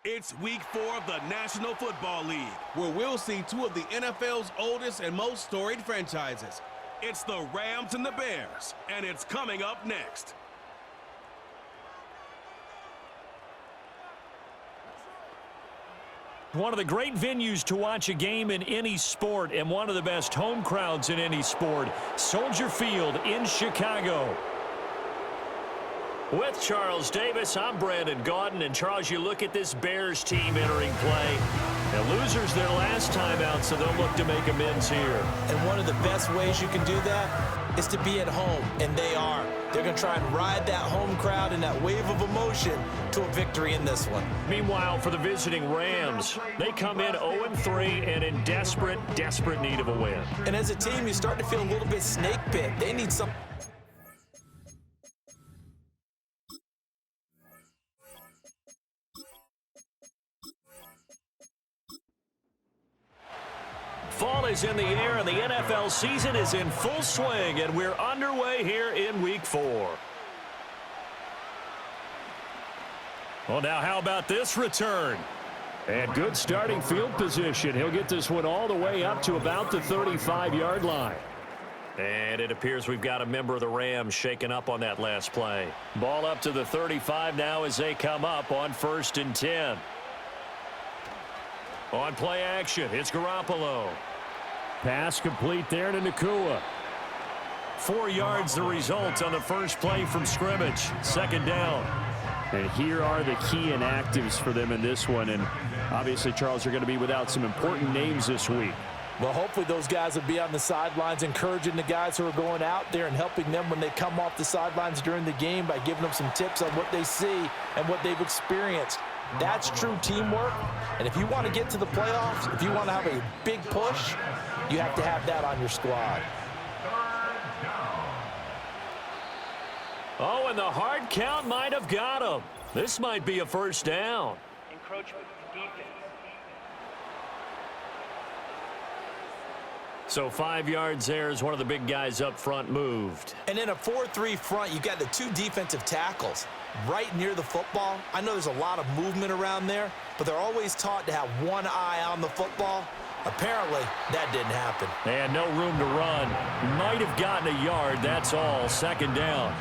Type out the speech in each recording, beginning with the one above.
It's Week 4 of the National Football League, where we'll see two of the NFL's oldest and most storied franchises. It's the Rams and the Bears, and it's coming up next. One of the great venues to watch a game in any sport, and one of the best home crowds in any sport, Soldier Field in Chicago. With Charles Davis, I'm Brandon Gaudin. And Charles, you look at this Bears team entering play. The losers their last time out, so they'll look to make amends here. And one of the best ways you can do that is to be at home, and they are. They're going to try and ride that home crowd and that wave of emotion to a victory in this one. Meanwhile, for the visiting Rams, they come in 0-3 and in desperate need of a win. And as a team, you start to feel a little bit snake bit. They need some. Fall is in the air, and the NFL season is in full swing, and we're underway here in Week 4. Well, now how about this return? And good starting field position. He'll get this one all the way up to about the 35-yard line. And it appears we've got a member of the Rams shaken up on that last play. Ball up to the 35 now as they come up on 1st and 10. On play action, it's Garoppolo. Pass complete there to Nacua. 4 yards the result on the first play from scrimmage. 2nd down. And here are the key inactives for them in this one. And obviously, Charles, are going to be without some important names this week. Well, hopefully those guys will be on the sidelines encouraging the guys who are going out there and helping them when they come off the sidelines during the game by giving them some tips on what they see and what they've experienced. That's true teamwork. And if you want to get to the playoffs, if you want to have a big push, you have to have that on your squad. Oh, and the hard count might have got him. This might be a 1st down. Encroachment defense. So 5 yards there as one of the big guys up front moved. And in a 4-3 front, you've got the 2 defensive tackles right near the football. I know there's a lot of movement around there, but they're always taught to have one eye on the football. Apparently, that didn't happen. And no room to run. Might have gotten a yard, that's all. 2nd down.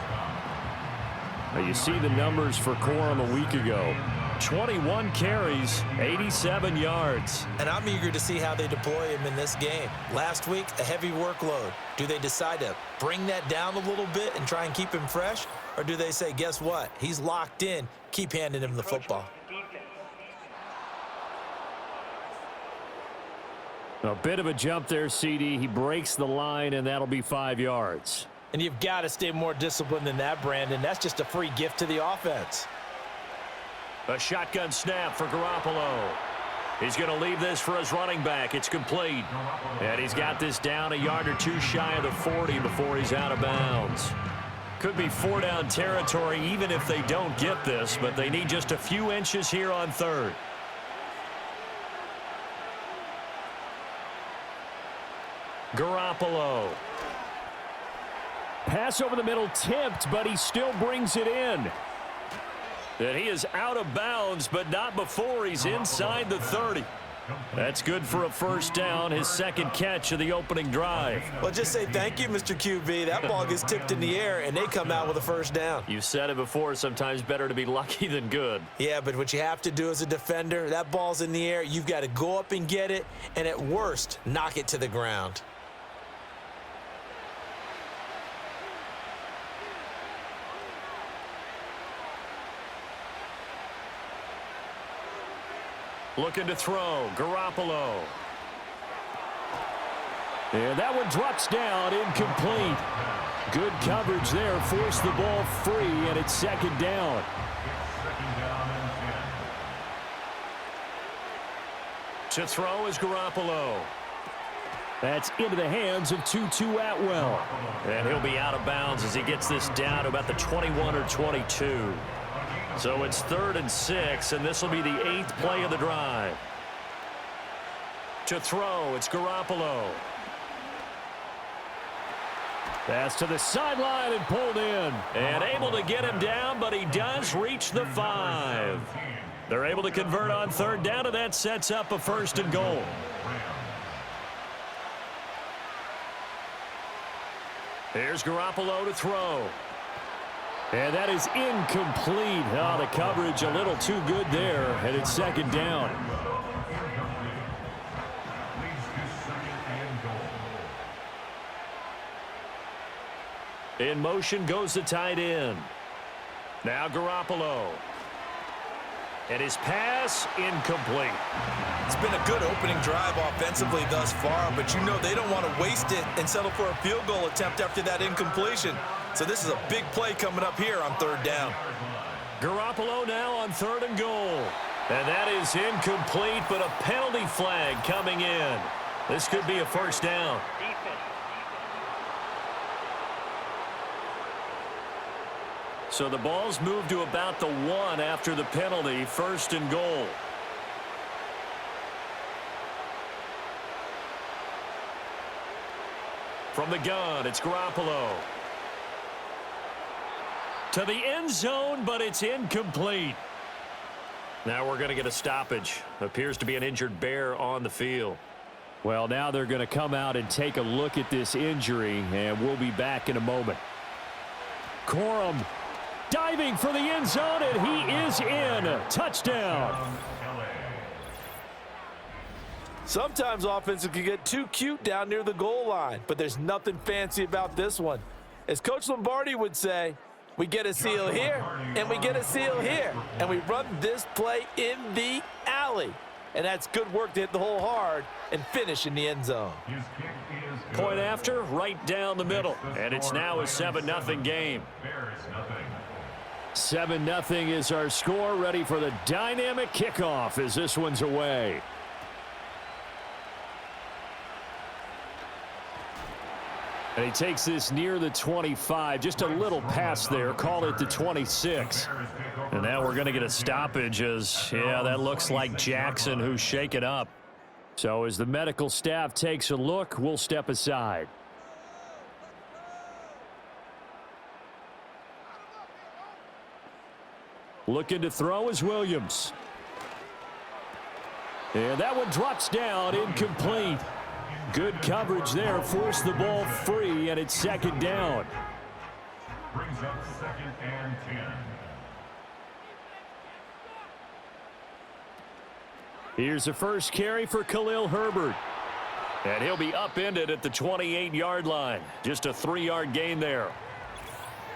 Now you see the numbers for Corum a week ago. 21 carries, 87 yards. And I'm eager to see how they deploy him in this game. Last week, a heavy workload. Do they decide to bring that down a little bit and try and keep him fresh? Or do they say, guess what? He's locked in. Keep handing him the football. A bit of a jump there, CD. He breaks the line, and that'll be 5 yards. And you've got to stay more disciplined than that, Brandon. That's just a free gift to the offense. A shotgun snap for Garoppolo. He's going to leave this for his running back. It's complete. And he's got this down a yard or 2 shy of the 40 before he's out of bounds. Could be 4-down territory even if they don't get this, but they need just a few inches here on 3rd. Garoppolo. Pass over the middle tipped, but he still brings it in. And he is out of bounds, but not before he's inside the 30. That's good for a 1st down, his 2nd catch of the opening drive. Well, just say thank you, Mr. QB. That ball gets tipped in the air, and they come out with a 1st down. You've said it before, sometimes better to be lucky than good. Yeah, but what you have to do as a defender, that ball's in the air, you've got to go up and get it, and at worst, knock it to the ground. Looking to throw, Garoppolo. And that one drops down, incomplete. Good coverage there, forced the ball free, and it's 2nd down. To throw is Garoppolo. That's into the hands of Tutu Atwell. And he'll be out of bounds as he gets this down to about the 21 or 22. So it's 3rd and 6, and this will be the 8th play of the drive. To throw, it's Garoppolo. Pass to the sideline and pulled in. And able to get him down, but he does reach the 5. They're able to convert on third down, and that sets up a 1st and goal. Here's Garoppolo to throw. And that is incomplete. Oh, the coverage a little too good there, and it's 2nd down. In motion goes the tight end. Now Garoppolo. And his pass incomplete. It's been a good opening drive offensively thus far, but you know they don't want to waste it and settle for a field goal attempt after that incompletion. So this is a big play coming up here on 3rd down. Garoppolo now on 3rd and goal. And that is incomplete, but a penalty flag coming in. This could be a 1st down. So the ball's moved to about the 1 after the penalty, 1st and goal. From the gun, it's Garoppolo. To the end zone, but it's incomplete. Now we're going to get a stoppage. Appears to be an injured Bear on the field. Well, now they're going to come out and take a look at this injury, and we'll be back in a moment. Corum diving for the end zone, and he is in. Touchdown. Sometimes offenses can get too cute down near the goal line, but there's nothing fancy about this one. As Coach Lombardi would say, we get a seal here, and we get a seal here, and we run this play in the alley. And that's good work to hit the hole hard and finish in the end zone. Point after, right down the middle, and it's now a 7-0 game. 7-0 is our score, ready for the dynamic kickoff as this one's away. And he takes this near the 25, just a little pass there, call it the 26. And now we're going to get a stoppage as, yeah, that looks like Jackson who's shaken up. So as the medical staff takes a look, we'll step aside. Looking to throw is Williams. And that one drops down, incomplete. Good coverage there, forced the ball free, and it's 2nd down. Brings up 2nd and 10. Here's the first carry for Khalil Herbert. And he'll be upended at the 28-yard line. Just a 3-yard gain there.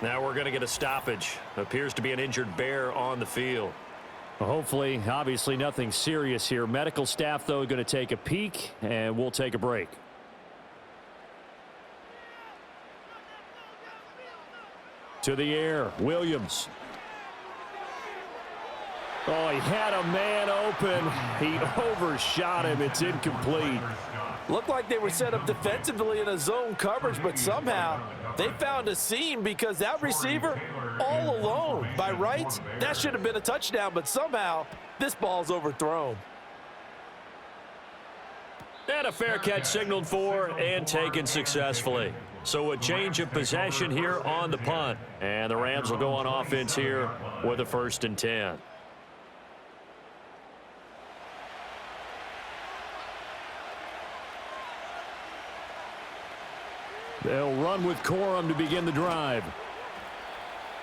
Now we're going to get a stoppage. Appears to be an injured Bear on the field. Hopefully, obviously nothing serious here. Medical staff, though, going to take a peek, and we'll take a break. To the air, Williams. Oh, he had a man open. He overshot him. It's incomplete. Looked like they were set up defensively in a zone coverage, but somehow they found a seam because that receiver all alone. By rights, that should have been a touchdown, but somehow this ball's overthrown. And a fair catch signaled for and taken successfully. So a change of possession here on the punt. And the Rams will go on offense here with a 1st and 10. They'll run with Corum to begin the drive.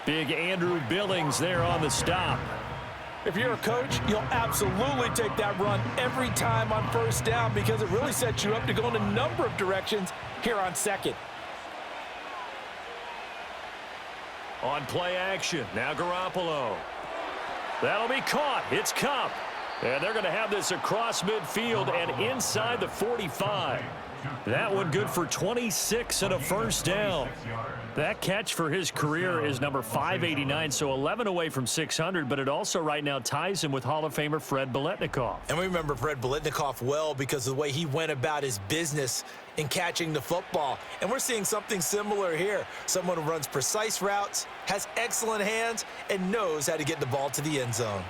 Big Andrew Billings there on the stop. If you're a coach, you'll absolutely take that run every time on 1st down because it really sets you up to go in a number of directions here on 2nd. On play action, now Garoppolo. That'll be caught. It's Kupp. And they're going to have this across midfield and inside the 45. That one good for 26 and a 1st down. That catch for his career is number 589, so 11 away from 600, but it also right now ties him with Hall of Famer Fred Biletnikoff. And we remember Fred Biletnikoff well because of the way he went about his business in catching the football. And we're seeing something similar here. Someone who runs precise routes, has excellent hands, and knows how to get the ball to the end zone.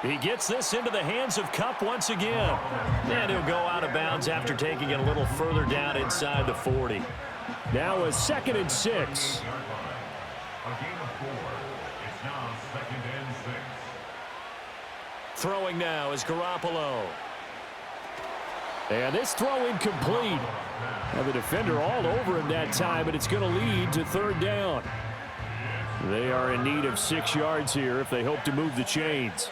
He gets this into the hands of Kupp once again. And he'll go out of bounds after taking it a little further down inside the 40. Now a 2nd and 6. A gain of 4. It's now 2nd and 6. Throwing now is Garoppolo. And this throw incomplete. Now the defender all over him that time, but it's going to lead to third down. They are in need of 6 yards here if they hope to move the chains.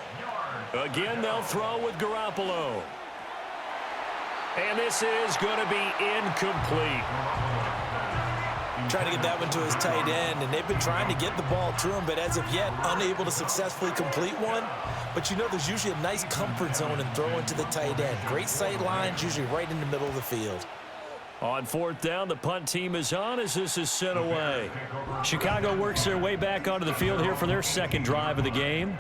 Again, they'll throw with Garoppolo. And this is going to be incomplete. Trying to get that one to his tight end, and they've been trying to get the ball to him, but as of yet, unable to successfully complete one. But you know there's usually a nice comfort zone in throwing to the tight end. Great sight lines, usually right in the middle of the field. On fourth down, the punt team is on as this is sent away. Chicago works their way back onto the field here for their second drive of the game.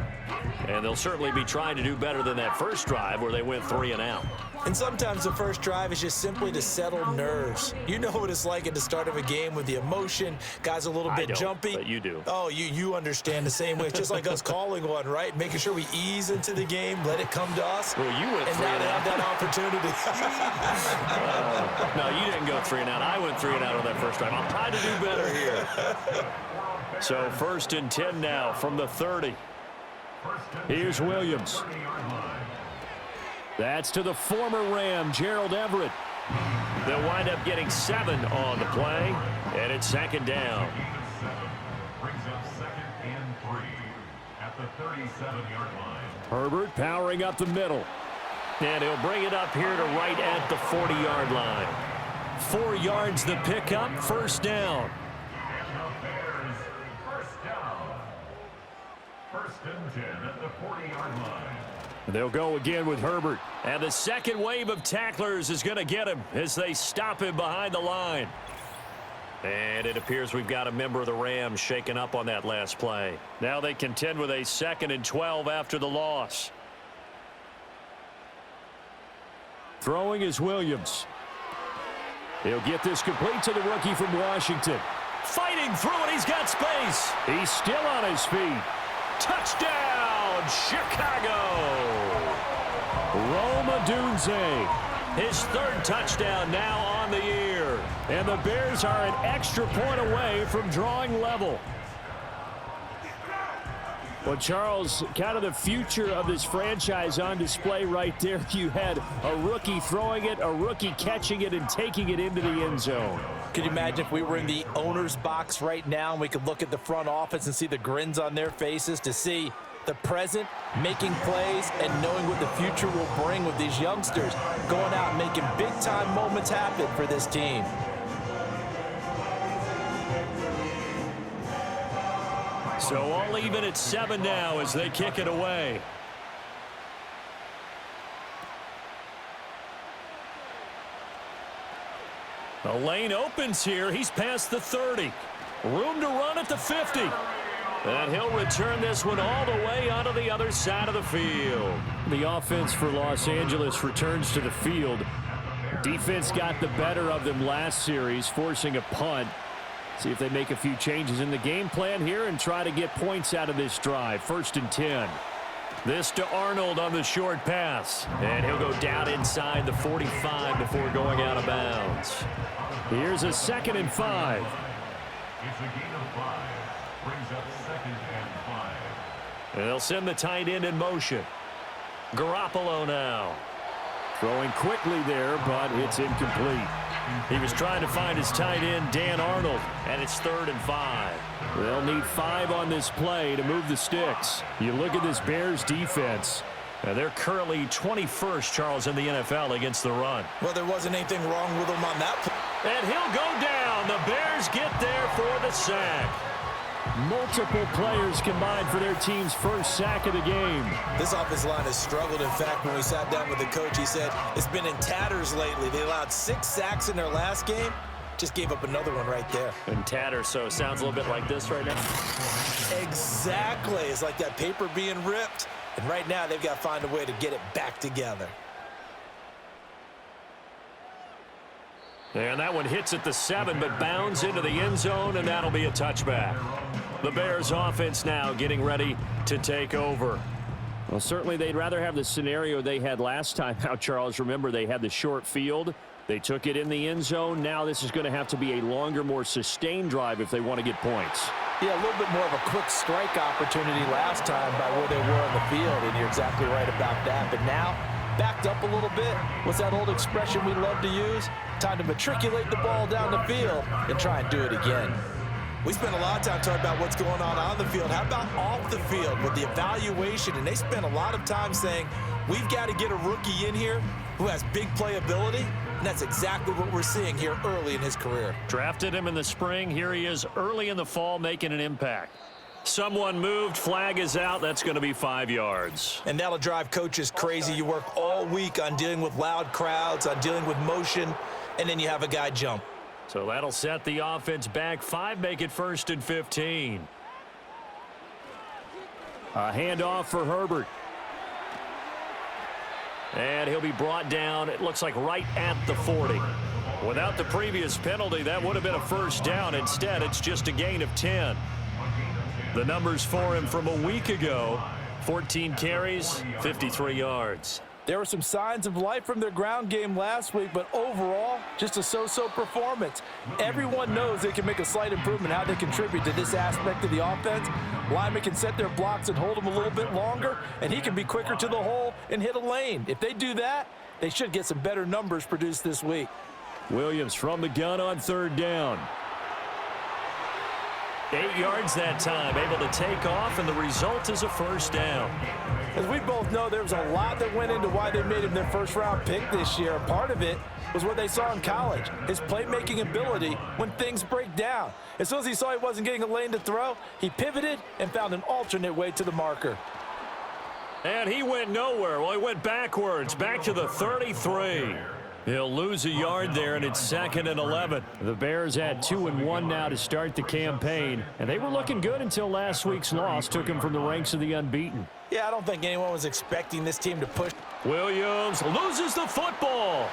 And they'll certainly be trying to do better than that first drive where they went 3 and out. And sometimes the first drive is just simply to settle nerves. You know what it's like at the start of a game with the emotion. Guys a little bit jumpy. But you do. Oh, you understand the same way. It's just like us calling one, right? Making sure we ease into the game, let it come to us. Well, you went 3 and out. And now they have that opportunity. No, you didn't go 3 and out. I went 3 and out on that first drive. I'm trying to do better here. So 1st and 10 now from the 30. Here's Williams. That's to the former Ram, Gerald Everett. They'll wind up getting 7 on the play, and it's 2nd down. Brings up 2nd and 3 at the 37-yard line. Herbert powering up the middle. And he'll bring it up here to right at the 40-yard line. 4 yards the pickup, 1st down. And the Bears, 1st down. 1st and 10 at the 40-yard line. They'll go again with Herbert. And the second wave of tacklers is going to get him as they stop him behind the line. And it appears we've got a member of the Rams shaken up on that last play. Now they contend with a 2nd and 12 after the loss. Throwing is Williams. He'll get this complete to the rookie from Washington. Fighting through it, he's got space. He's still on his feet. Touchdown, Chicago. Rome Odunze. His 3rd touchdown now on the year. And the Bears are an extra point away from drawing level. Well, Charles, kind of the future of this franchise on display right there. You had a rookie throwing it, a rookie catching it, and taking it into the end zone. Could you imagine if we were in the owner's box right now and we could look at the front office and see the grins on their faces to see the present making plays and knowing what the future will bring with these youngsters going out and making big-time moments happen for this team. So all even at 7 now as they kick it away. The lane opens here. He's past the 30. Room to run at the 50. And he'll return this one all the way onto the other side of the field. The offense for Los Angeles returns to the field. Defense got the better of them last series, forcing a punt. See if they make a few changes in the game plan here and try to get points out of this drive. 1st and 10. This to Arnold on the short pass. And he'll go down inside the 45 before going out of bounds. Here's a 2nd and 5. It's a gain of 5. Brings up 2nd and 5. And they'll send the tight end in motion. Garoppolo now. Throwing quickly there, but it's incomplete. He was trying to find his tight end, Dan Arnold, and it's 3rd and 5. They'll need 5 on this play to move the sticks. You look at this Bears defense. They're currently 21st, Charles, in the NFL against the run. Well, there wasn't anything wrong with them on that play. And he'll go down. The Bears get there for the sack. Multiple players combined for their team's first sack of the game. This offensive line has struggled. In fact, when we sat down with the coach, he said it's been in tatters lately. They allowed 6 sacks in their last game. Just gave up another one right there. In tatters, so it sounds a little bit like this right now. Exactly. It's like that paper being ripped. And right now, they've got to find a way to get it back together. And that one hits at the 7, but bounds into the end zone, and that'll be a touchback. The Bears offense now getting ready to take over. Well, certainly they'd rather have the scenario they had last time out, Charles. Remember, they had the short field. They took it in the end zone. Now this is going to have to be a longer, more sustained drive if they want to get points. Yeah, a little bit more of a quick strike opportunity last time by where they were on the field, and you're exactly right about that. But now, backed up a little bit. What's that old expression we love to use? Time to matriculate the ball down the field and try and do it again. We spent a lot of time talking about what's going on the field. How about off the field with the evaluation? And they spent a lot of time saying, we've got to get a rookie in here who has big playability. And that's exactly what we're seeing here early in his career. Drafted him in the spring. Here he is early in the fall making an impact. Someone moved. Flag is out. That's going to be 5 yards. And that'll drive coaches crazy. You work all week on dealing with loud crowds, on dealing with motion, and then you have a guy jump. So that'll set the offense back 5, make it 1st and 15. A handoff for Herbert. And he'll be brought down, it looks like right at the 40. Without the previous penalty, that would have been a first down. Instead, it's just a gain of 10. The numbers for him from a week ago, 14 carries, 53 yards. There were some signs of life from their ground game last week, but overall, just a so-so performance. Everyone knows they can make a slight improvement how they contribute to this aspect of the offense. Linemen can set their blocks and hold them a little bit longer, and he can be quicker to the hole and hit a lane. If they do that, they should get some better numbers produced this week. Williams from the gun on 3rd down. 8 yards that time, able to take off, and the result is a first down. As we both know, there was a lot that went into why they made him their first-round pick this year. Part of it was what they saw in college, his playmaking ability when things break down. As soon as he saw he wasn't getting a lane to throw, he pivoted and found an alternate way to the marker. And he went nowhere. Well, he went backwards, back to the 33. He'll lose a yard there, and it's 2nd and 11. The Bears had 2-1 now to start the campaign, and they were looking good until last week's loss took them from the ranks of the unbeaten. Yeah, I don't think anyone was expecting this team to push. Williams loses the football.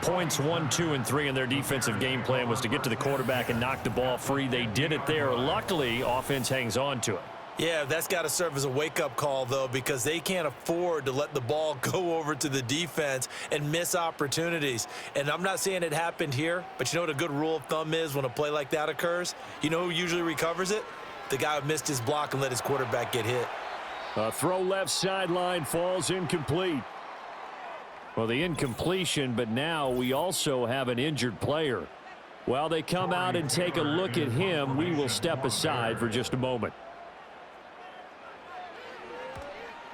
Points 1, 2, and 3 in their defensive game plan was to get to the quarterback and knock the ball free. They did it there. Luckily, offense hangs on to it. Yeah, that's got to serve as a wake-up call, though, because they can't afford to let the ball go over to the defense and miss opportunities. And I'm not saying it happened here, but you know what a good rule of thumb is when a play like that occurs? You know who usually recovers it? The guy who missed his block and let his quarterback get hit. A throw left sideline falls incomplete. Well, the incompletion, but now we also have an injured player. While they come out and take a look at him, we will step aside for just a moment.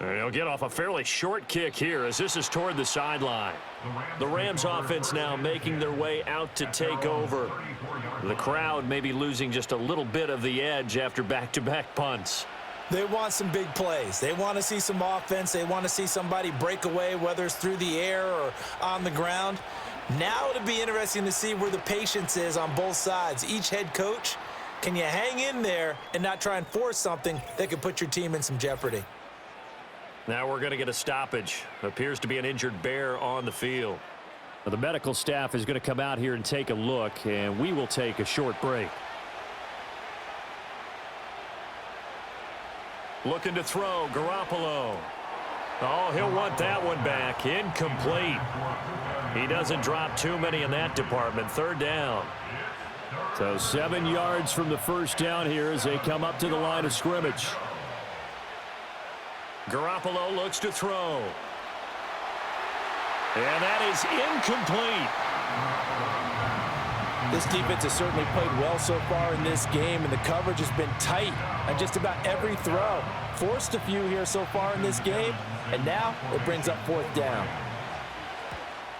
He'll get off a fairly short kick here as this is toward the sideline. The Rams offense now making their way out to take over. The crowd may be losing just a little bit of the edge after back-to-back punts. They want some big plays. They want to see some offense. They want to see somebody break away, whether it's through the air or on the ground. Now it'll be interesting to see where the patience is on both sides. Each head coach, can you hang in there and not try and force something that could put your team in some jeopardy? Now we're going to get a stoppage. Appears to be an injured Bear on the field. Well, the medical staff is going to come out here and take a look, and we will take a short break. Looking to throw, Garoppolo. Oh, he'll want that one back. Incomplete. He doesn't drop too many in that department. 3rd down. So 7 yards from the first down here as they come up to the line of scrimmage. Garoppolo looks to throw. And that is incomplete. This defense has certainly played well so far in this game, and the coverage has been tight on just about every throw. Forced a few here so far in this game, and now it brings up 4th down.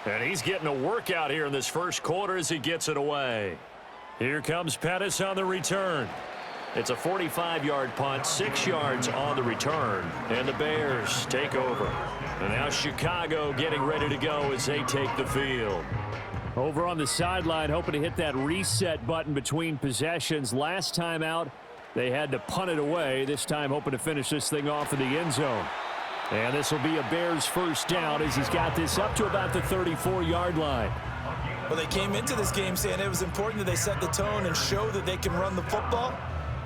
And he's getting a workout here in this first quarter as he gets it away. Here comes Pettis on the return. It's a 45-yard punt, 6 yards on the return, and the Bears take over. And now Chicago getting ready to go as they take the field. Over on the sideline, hoping to hit that reset button between possessions. Last time out, they had to punt it away. This time, hoping to finish this thing off in the end zone. And this will be a Bears first down as he's got this up to about the 34-yard line. Well, they came into this game saying it was important that they set the tone and show that they can run the football.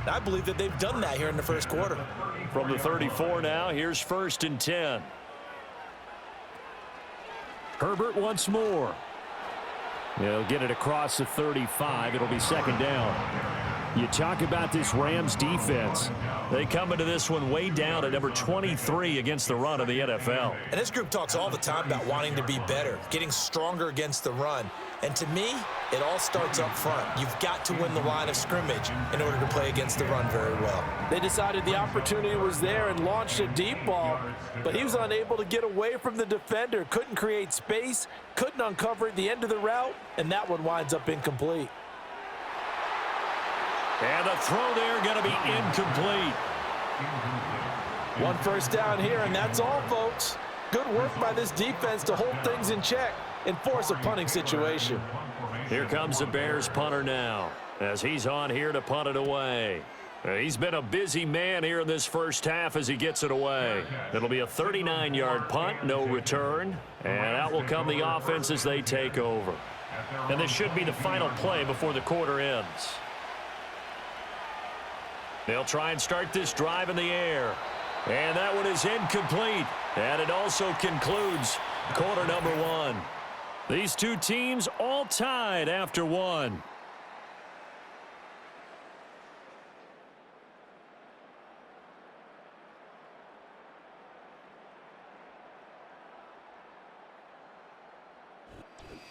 I believe that they've done that here in the first quarter. From the 34 now, here's 1st and 10. Herbert once more. They'll get it across the 35. It'll be second down. You talk about this Rams defense. They come into this one way down at number 23 against the run of the NFL. And this group talks all the time about wanting to be better, getting stronger against the run. And to me, it all starts up front. You've got to win the line of scrimmage in order to play against the run very well. They decided the opportunity was there and launched a deep ball, but he was unable to get away from the defender, couldn't create space, couldn't uncover at the end of the route, and that one winds up incomplete. And the throw there going to be incomplete. One first down here, and that's all, folks. Good work by this defense to hold things in check and force a punting situation. Here comes the Bears punter now as he's on here to punt it away. He's been a busy man here in this first half as he gets it away. It'll be a 39-yard punt, no return, and out will come the offense as they take over. And this should be the final play before the quarter ends. They'll try and start this drive in the air. And that one is incomplete. And it also concludes quarter number one. These two teams all tied after one.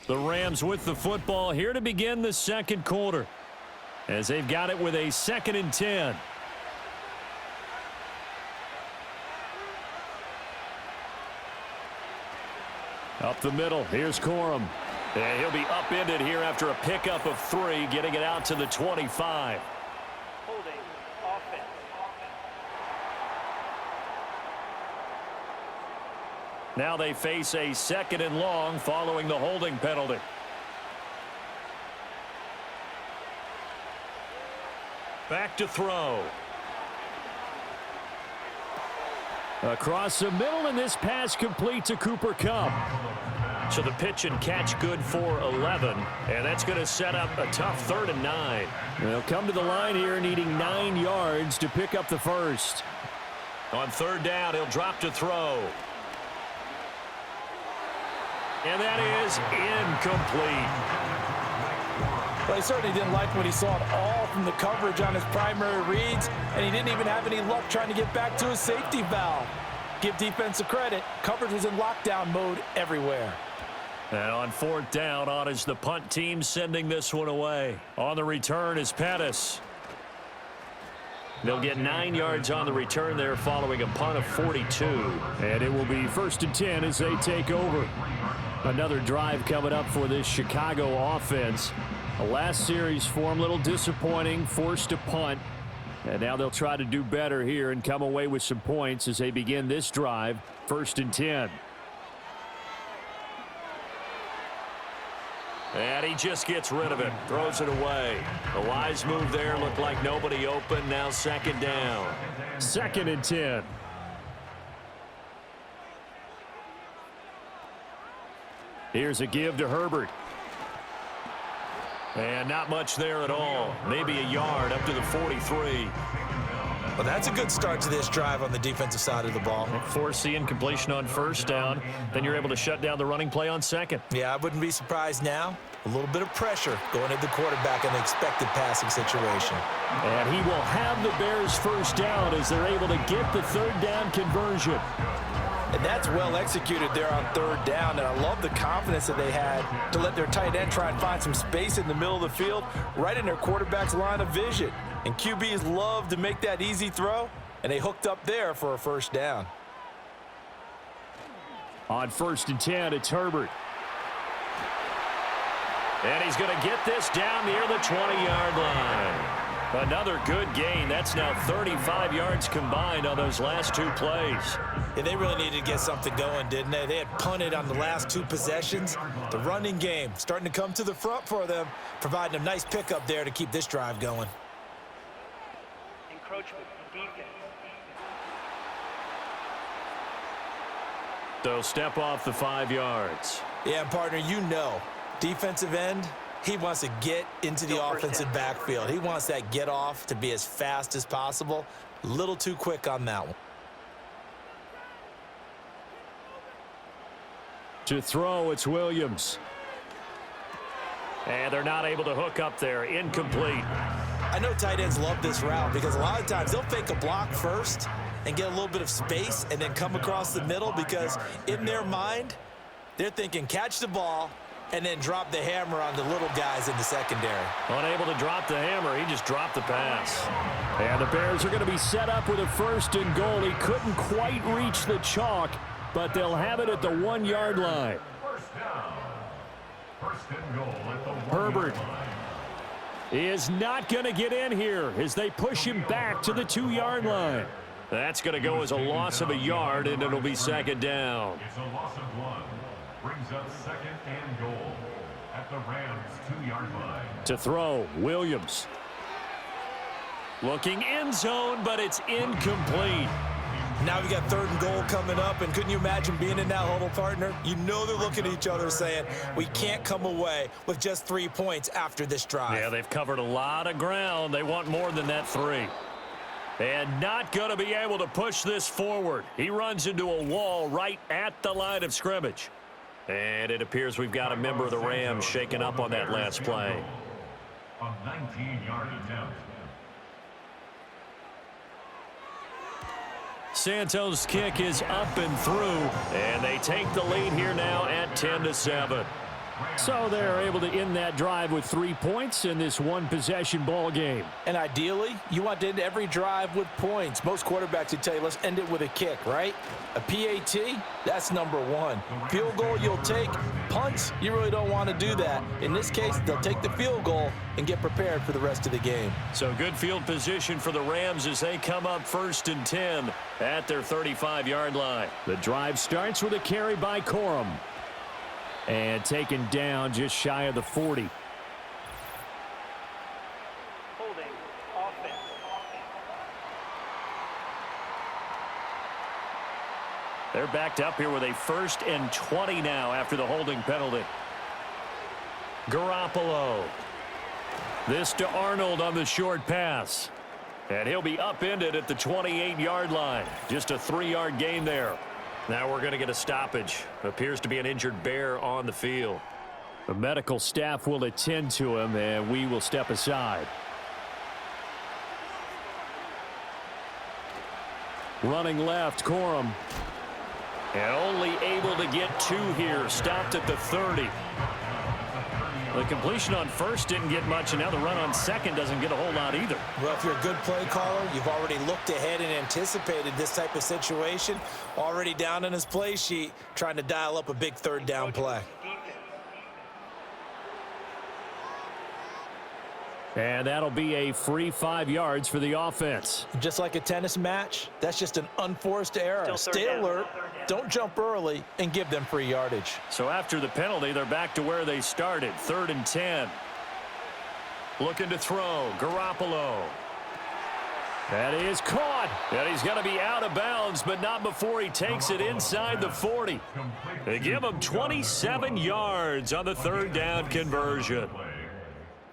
The Rams with the football here to begin the second quarter, as they've got it with a 2nd and 10. Up the middle, here's Corum. And he'll be upended here after a pickup of 3, getting it out to the 25. Holding offense. Now they face a 2nd and long following the holding penalty. Back to throw. Across the middle, and this pass complete to Cooper Kupp. So the pitch and catch good for 11, and that's going to set up a tough 3rd and 9. They'll come to the line here needing 9 yards to pick up the first. On 3rd down, he'll drop to throw. And that is incomplete. Well, he certainly didn't like what he saw at all from the coverage on his primary reads, and he didn't even have any luck trying to get back to his safety valve. Give defense a credit. Coverage was in lockdown mode everywhere. And on 4th down, on is the punt team sending this one away. On the return is Pettis. They'll get 9 yards on the return there following a punt of 42. And it will be 1st and 10 as they take over. Another drive coming up for this Chicago offense. The last series for them, a little disappointing, forced to punt. And now they'll try to do better here and come away with some points as they begin this drive, 1st and 10. And he just gets rid of it, throws it away. A wise move there, looked like nobody open, now 2nd down. 2nd and 10. Here's a give to Herbert. And not much there at all. Maybe a yard up to the 43. Well, that's a good start to this drive on the defensive side of the ball. Force the incompletion on 1st down. Then you're able to shut down the running play on 2nd. Yeah, I wouldn't be surprised now. A little bit of pressure going at the quarterback in the expected passing situation. And he will have the Bears 1st down as they're able to get the 3rd down conversion. And that's well executed there on 3rd down, and I love the confidence that they had to let their tight end try and find some space in the middle of the field, right in their quarterback's line of vision. And QBs love to make that easy throw, and they hooked up there for a 1st down. On 1st and 10, it's Herbert. And he's going to get this down near the 20-yard line. Another good gain. That's now 35 yards combined on those last 2 plays. Yeah, they really needed to get something going, didn't they? They had punted on the last 2 possessions. The running game starting to come to the front for them, providing a nice pickup there to keep this drive going. Encroachment, defense. So step off the 5 yards. Yeah, partner, you know, defensive end, he wants to get into the offensive backfield. He wants that get off to be as fast as possible. A little too quick on that one. To throw, it's Williams. And they're not able to hook up there. Incomplete. I know tight ends love this route because a lot of times they'll fake a block first and get a little bit of space and then come across the middle because in their mind, they're thinking catch the ball and then drop the hammer on the little guys in the secondary. Unable to drop the hammer. He just dropped the pass. And the Bears are going to be set up with a 1st and goal. He couldn't quite reach the chalk, but they'll have it at the 1-yard line. First down. First and goal at the 1-yard Herbert line. is not going to get in here as they push him back to the 2-yard line. That's going to go as a loss of a yard, and it'll be 2nd down. It's a loss of 1. Brings up 2nd and goal at the Rams' 2-yard line. To throw, Williams. Looking end zone, but it's incomplete. Now we got 3rd and goal coming up, and couldn't you imagine being in that huddle, partner? You know they're looking at each other saying, we can't come away with just 3 points after this drive. Yeah, they've covered a lot of ground. They want more than that 3. And not going to be able to push this forward. He runs into a wall right at the line of scrimmage. And it appears we've got a member of the Rams shaken up on that last play. A 19-yard attempt. Santos' kick is up and through, and they take the lead here now at 10-7. So they're able to end that drive with 3 points in this one-possession ball game. And ideally, you want to end every drive with points. Most quarterbacks would tell you, let's end it with a kick, right? A PAT, that's number 1. Field goal you'll take. Punts, you really don't want to do that. In this case, they'll take the field goal and get prepared for the rest of the game. So good field position for the Rams as they come up 1st and 10 at their 35-yard line. The drive starts with a carry by Corum. And taken down just shy of the 40. Holding. Offense. They're backed up here with a 1st and 20 now after the holding penalty. Garoppolo. This to Arnold on the short pass. And he'll be upended at the 28-yard line. Just a 3-yard gain there. Now we're going to get a stoppage. Appears to be an injured Bear on the field. The medical staff will attend to him, and we will step aside. Running left, Corum. And only able to get 2 here. Stopped at the 30. The completion on 1st didn't get much, and now the run on 2nd doesn't get a whole lot either. Well, if you're a good play caller, you've already looked ahead and anticipated this type of situation. Already down in his play sheet, trying to dial up a big 3rd down play. And that'll be a free 5 yards for the offense. Just like a tennis match, that's just an unforced error. Stay alert, don't jump early, and give them free yardage. So after the penalty, they're back to where they started, 3rd and 10. Looking to throw, Garoppolo. That is caught. And he's going to be out of bounds, but not before he takes it inside the 40. They give him 27 yards on the 3rd down conversion.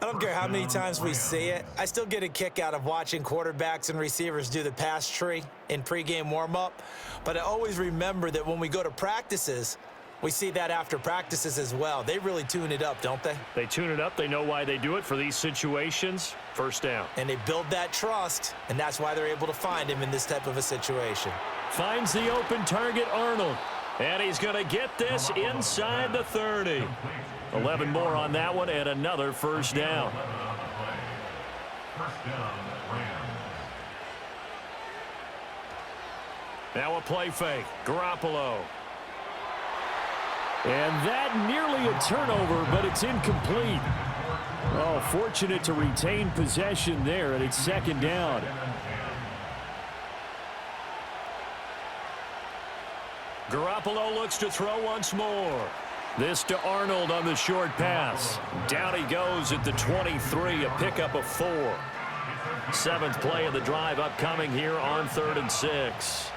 I don't care how many times we see it. I still get a kick out of watching quarterbacks and receivers do the pass tree in pregame warm-up. But I always remember that when we go to practices, we see that after practices as well. They really tune it up, don't they? They tune it up. They know why they do it for these situations. 1st down. And they build that trust, and that's why they're able to find him in this type of a situation. Finds the open target, Arnold. And he's going to get this inside the 30. 11 more on that one, and another 1st down. First down, Rams. Now a play fake. Garoppolo. And that nearly a turnover, but it's incomplete. Oh, fortunate to retain possession there, and it's 2nd down. Garoppolo looks to throw once more. This to Arnold on the short pass. Down he goes at the 23, a pickup of 4. 7th play of the drive upcoming here on 3rd and 6.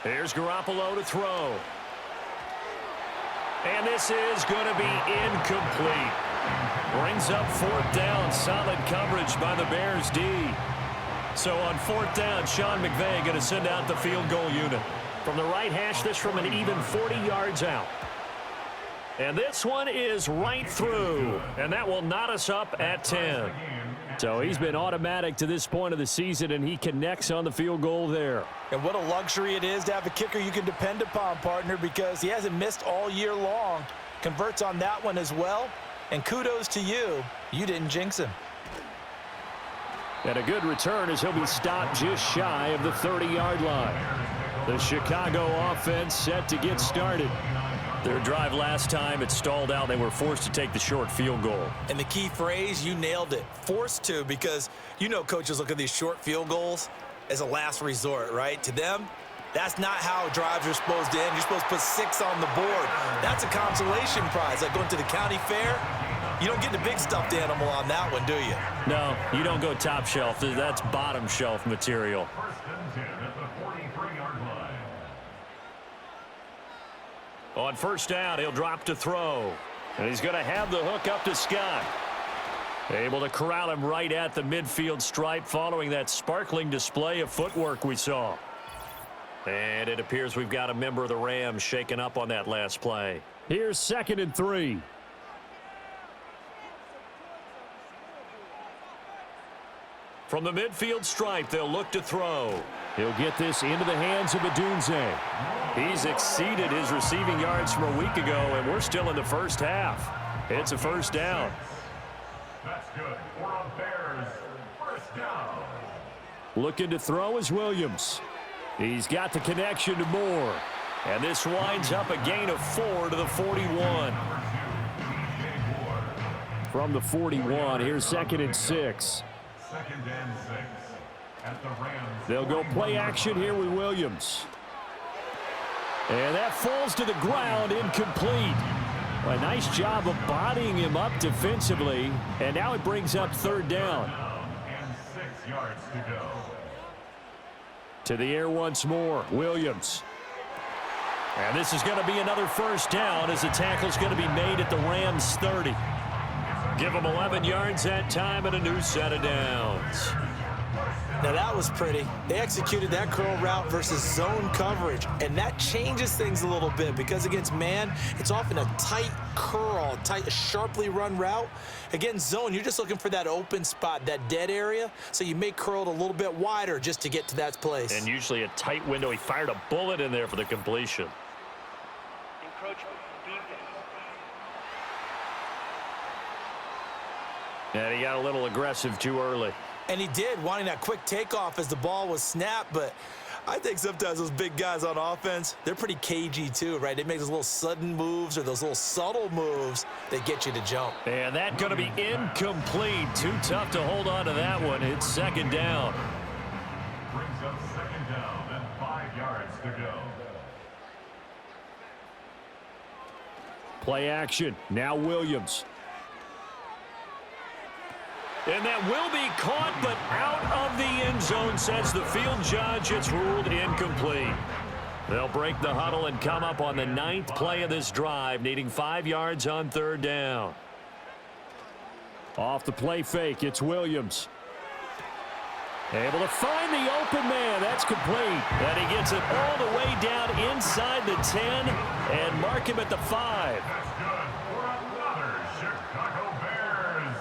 Here's Garoppolo to throw. And this is going to be incomplete. Brings up 4th down. Solid coverage by the Bears D. So on 4th down, Sean McVay going to send out the field goal unit. From the right hash, this from an even 40 yards out. And this one is right through, and that will knot us up at 10. So he's been automatic to this point of the season, and he connects on the field goal there. And what a luxury it is to have a kicker you can depend upon, partner, because he hasn't missed all year long. Converts on that one as well. And kudos to you. You didn't jinx him. And a good return as he'll be stopped just shy of the 30-yard line. The Chicago offense set to get started. Their drive last time, it stalled out. They were forced to take the short field goal. And the key phrase, you nailed it. Forced to, because you know coaches look at these short field goals as a last resort, right? To them, that's not how drives are supposed to end. You're supposed to put 6 on the board. That's a consolation prize. Like going to the county fair, you don't get the big stuffed animal on that one, do you? No, you don't go top shelf. That's bottom shelf material. First and 10 at the 43-yard line. On first down, he'll drop to throw. And he's going to have the hook up to Scott. Able to corral him right at the midfield stripe following that sparkling display of footwork we saw. And it appears we've got a member of the Rams shaken up on that last play. Here's 2nd and 3. From the midfield stripe, they'll look to throw. He'll get this into the hands of Odunze. He's exceeded his receiving yards from a week ago, and we're still in the first half. It's a first down. That's good. For on Bears. First down. Looking to throw is Williams. He's got the connection to Moore. And this winds up a gain of 4 to the 41. From the 41, here's 2nd and 6. 2nd and 6 at the Rams. They'll go play action here with Williams. And that falls to the ground, incomplete. A nice job of bodying him up defensively. And now it brings up 3rd down. And 6 yards to go. To the air once more, Williams. And this is going to be another first down as the tackle's going to be made at the Rams 30. Give them 11 yards that time and a new set of downs. Now that was pretty. They executed that curl route versus zone coverage, and that changes things a little bit because against man, it's often a tight curl, tight, sharply run route. Against zone, you're just looking for that open spot, that dead area, so you may curl it a little bit wider just to get to that place. And usually a tight window. He fired a bullet in there for the completion. Encroachment defense. And he got a little aggressive too early. And he did, wanting that quick takeoff as the ball was snapped, but I think sometimes those big guys on offense, they're pretty cagey too, right? They make those little sudden moves or those little subtle moves that get you to jump. And that's going to be incomplete. Too tough to hold on to that one. It's 2nd down. Brings up 2nd down and 5 yards to go. Play action. Now Williams. And that will be caught, but out of the end zone, says the field judge. It's ruled incomplete. They'll break the huddle and come up on the 9th play of this drive, needing 5 yards on 3rd down. Off the play fake, it's Williams. Able to find the open man. That's complete. And he gets it all the way down inside the 10 and mark him at the 5. That's good for another Chicago Bears.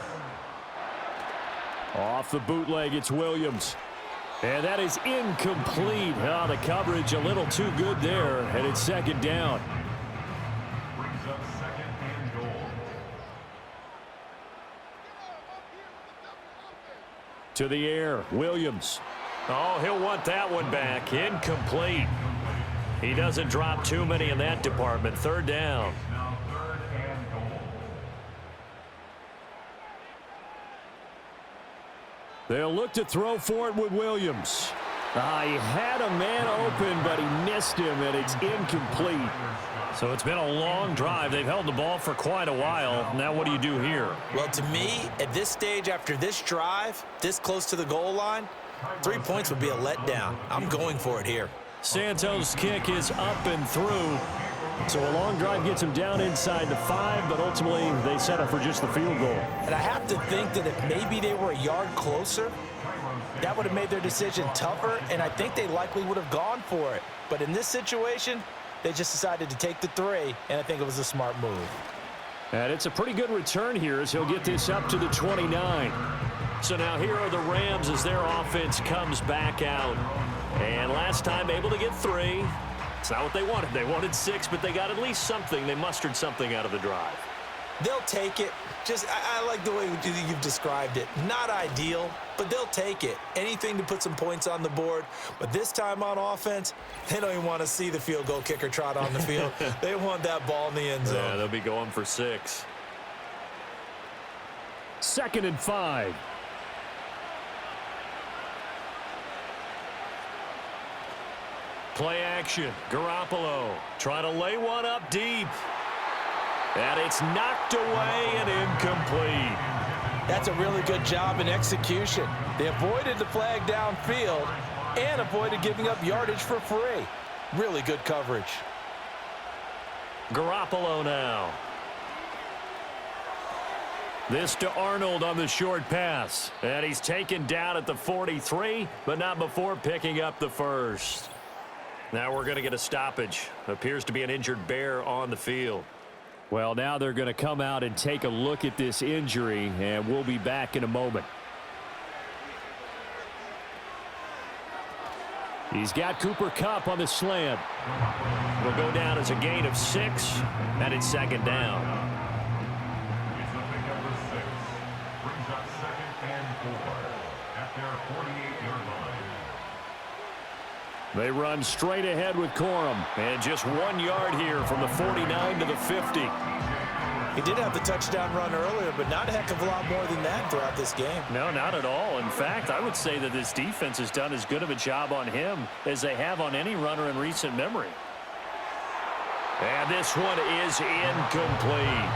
Off the bootleg, it's Williams. And that is incomplete. Oh, the coverage a little too good there, and it's 2nd down. Brings up 2nd and goal. To the air, Williams. Oh, he'll want that one back. Incomplete. He doesn't drop too many in that department. 3rd down. Now 3rd and goal. They'll look to throw for it with Williams. He had a man open, but he missed him, and it's incomplete. So it's been a long drive. They've held the ball for quite a while. Now what do you do here? Well, to me, at this stage, after this drive, this close to the goal line, 3 points would be a letdown. I'm going for it here. Santos' kick is up and through. So a long drive gets him down inside the 5, but ultimately they settle for just the field goal. And I have to think that if maybe they were a yard closer, that would have made their decision tougher, and I think they likely would have gone for it. But in this situation, They just decided to take the 3, and I think it was a smart move. And it's a pretty good return here as he'll get this up to the 29. So now here are the Rams as their offense comes back out. And last time able to get 3. It's not what they wanted. They wanted 6, but they got at least something. They mustered something out of the drive. They'll take it. I like the way you've described it. Not ideal, but they'll take it. Anything to put some points on the board. But this time on offense, they don't even want to see the field goal kicker trot on the field. They want that ball in the end zone. Yeah, they'll be going for 6. 2nd and 5. Play action. Garoppolo trying to lay one up deep. And it's knocked away and incomplete. That's a really good job in execution. They avoided the flag downfield and avoided giving up yardage for free. Really good coverage. Garoppolo now. This to Arnold on the short pass. And he's taken down at the 43, but not before picking up the first. Now we're going to get a stoppage. Appears to be an injured Bear on the field. Well, now they're going to come out and take a look at this injury, and we'll be back in a moment. He's got Cooper Kupp on the slant. Will go down as a gain of 6, and it's 2nd down. It's a big number 6. Brings up 2nd and 4 at their 48-yard line. They run straight ahead with Corum. And just 1 yard here from the 49 to the 50. He did have the touchdown run earlier, but not a heck of a lot more than that throughout this game. No, not at all. In fact, I would say that this defense has done as good of a job on him as they have on any runner in recent memory. And this one is incomplete.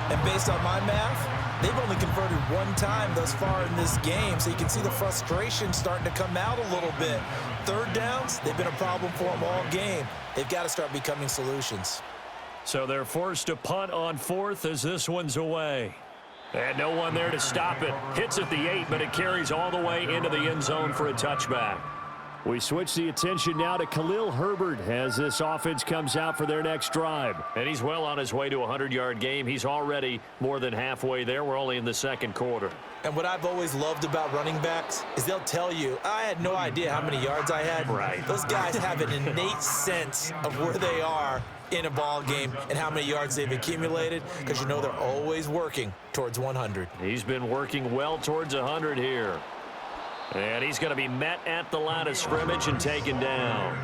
And based on my math, they've only converted 1 time thus far in this game, so you can see the frustration starting to come out a little bit. 3rd downs, they've been a problem for them all game. They've got to start becoming solutions. So they're forced to punt on 4th as this one's away. And no one there to stop it. Hits at the 8, but it carries all the way into the end zone for a touchback. We switch the attention now to Khalil Herbert as this offense comes out for their next drive. And he's well on his way to a 100-yard game. He's already more than halfway there. We're only in the 2nd quarter. And what I've always loved about running backs is they'll tell you, I had no idea how many yards I had. Right. Those guys have an innate sense of where they are in a ball game and how many yards they've accumulated, because you know they're always working towards 100. He's been working well towards 100 here. And he's going to be met at the line of scrimmage and taken down.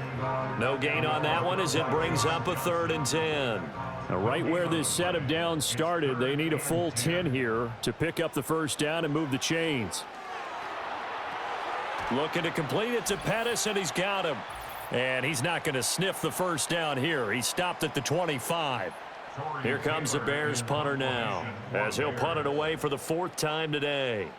No gain on that one as it brings up a 3rd and 10. Now, right where this set of downs started, they need a full 10 here to pick up the first down and move the chains. Looking to complete it to Pettis, and he's got him. And he's not going to sniff the first down here. He stopped at the 25. Here comes the Bears punter now, as he'll punt it away for the 4th time today.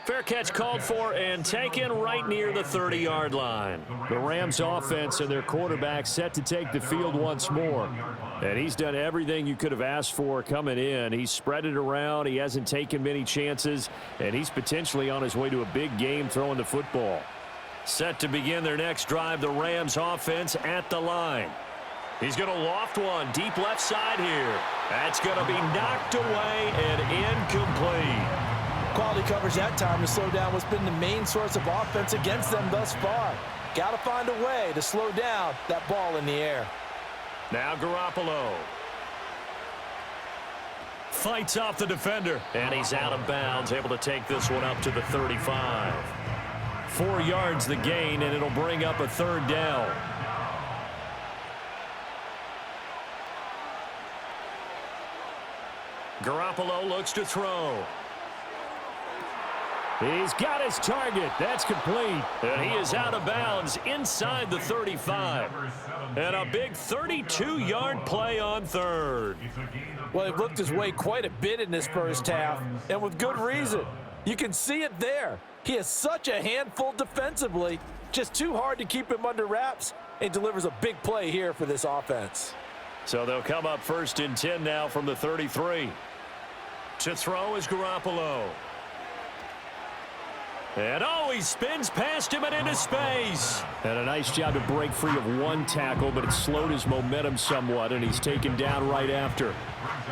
Fair catch called for and taken right near the 30-yard line. The Rams offense and their quarterback set to take the field once more. And he's done everything you could have asked for coming in. He's spread it around. He hasn't taken many chances. And he's potentially on his way to a big game throwing the football. Set to begin their next drive, the Rams offense at the line. He's going to loft one deep left side here. That's going to be knocked away and incomplete. Quality coverage that time to slow down what's been the main source of offense against them thus far. Got to find a way to slow down that ball in the air. Now Garoppolo fights off the defender, and he's out of bounds, able to take this one up to the 35. 4 yards the gain, and it'll bring up a 3rd down. Garoppolo looks to throw. He's got his target. That's complete. And he is out of bounds inside the 35. And a big 32-yard play on 3rd. Well, he looked his way quite a bit in this first half, and with good reason. You can see it there. He is such a handful defensively. Just too hard to keep him under wraps, and delivers a big play here for this offense. So they'll come up 1st and 10 now from the 33. To throw is Garoppolo. And he spins past him and into space. And a nice job to break free of one tackle, but it slowed his momentum somewhat, and he's taken down right after.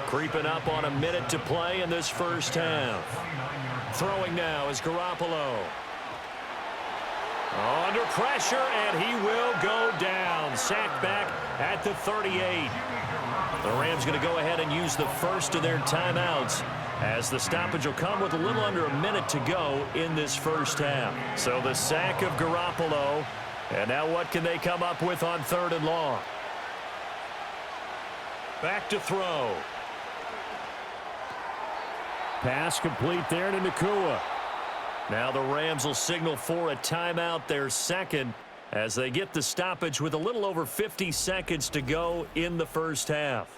Creeping up on a minute to play in this first half. Throwing now is Garoppolo. Under pressure, and he will go down. Sacked back at the 38. The Rams going to go ahead and use the first of their timeouts, as the stoppage will come with a little under a minute to go in this first half. So the sack of Garoppolo, and now what can they come up with on 3rd and long? Back to throw. Pass complete there to Nacua. Now the Rams will signal for a timeout, their second, as they get the stoppage with a little over 50 seconds to go in the first half.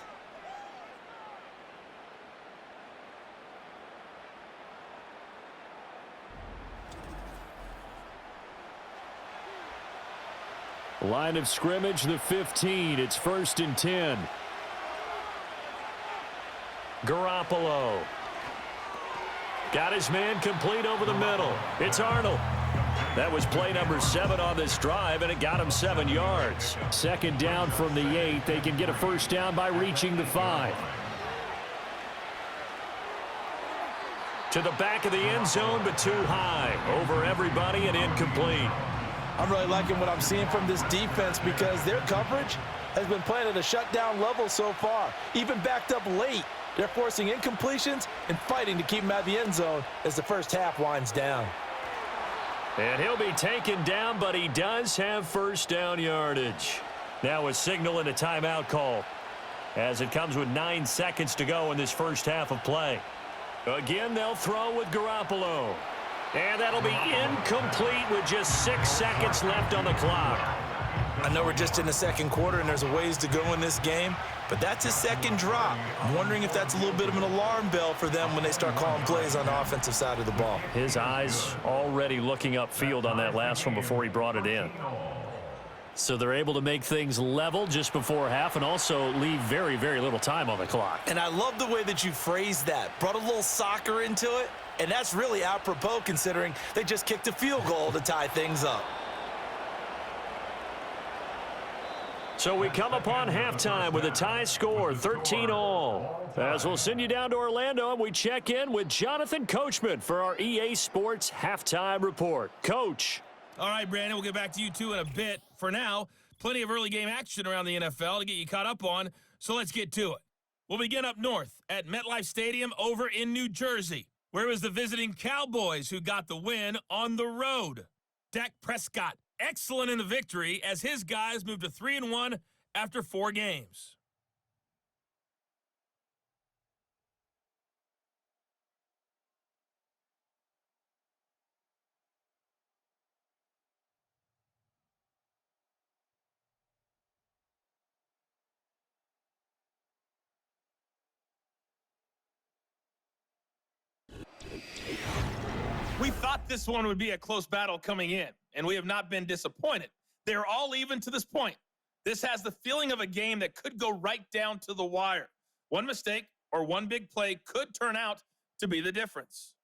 Line of scrimmage, the 15. It's 1st and 10. Garoppolo. Got his man complete over the middle. It's Arnold. That was play number 7 on this drive, and it got him 7 yards. 2nd down from the 8. They can get a first down by reaching the 5. To the back of the end zone, but too high. Over everybody and incomplete. I'm really liking what I'm seeing from this defense because their coverage has been playing at a shutdown level so far. Even backed up late, they're forcing incompletions and fighting to keep them out of the end zone as the first half winds down. And he'll be taken down, but he does have first down yardage. Now a signal and a timeout call, as it comes with 9 seconds to go in this first half of play. Again, they'll throw with Garoppolo. And that'll be incomplete with just 6 seconds left on the clock. I know we're just in the second quarter and there's a ways to go in this game, but that's his second drop. I'm wondering if that's a little bit of an alarm bell for them when they start calling plays on the offensive side of the ball. His eyes already looking upfield on that last one before he brought it in. So they're able to make things level just before half and also leave very, very little time on the clock. And I love the way that you phrased that. Brought a little soccer into it, and that's really apropos considering they just kicked a field goal to tie things up. So we come upon halftime with a tie score, 13-all. As we'll send you down to Orlando, and we check in with Jonathan Coachman for our EA Sports Halftime Report. Coach. All right, Brandon, we'll get back to you two in a bit. For now, plenty of early game action around the NFL to get you caught up on, so let's get to it. We'll begin up north at MetLife Stadium over in New Jersey, where it was the visiting Cowboys who got the win on the road. Dak Prescott, excellent in the victory as his guys moved to 3-1 after 4 games. We thought this one would be a close battle coming in, and we have not been disappointed. They're all even to this point. This has the feeling of a game that could go right down to the wire. One mistake or one big play could turn out to be the difference.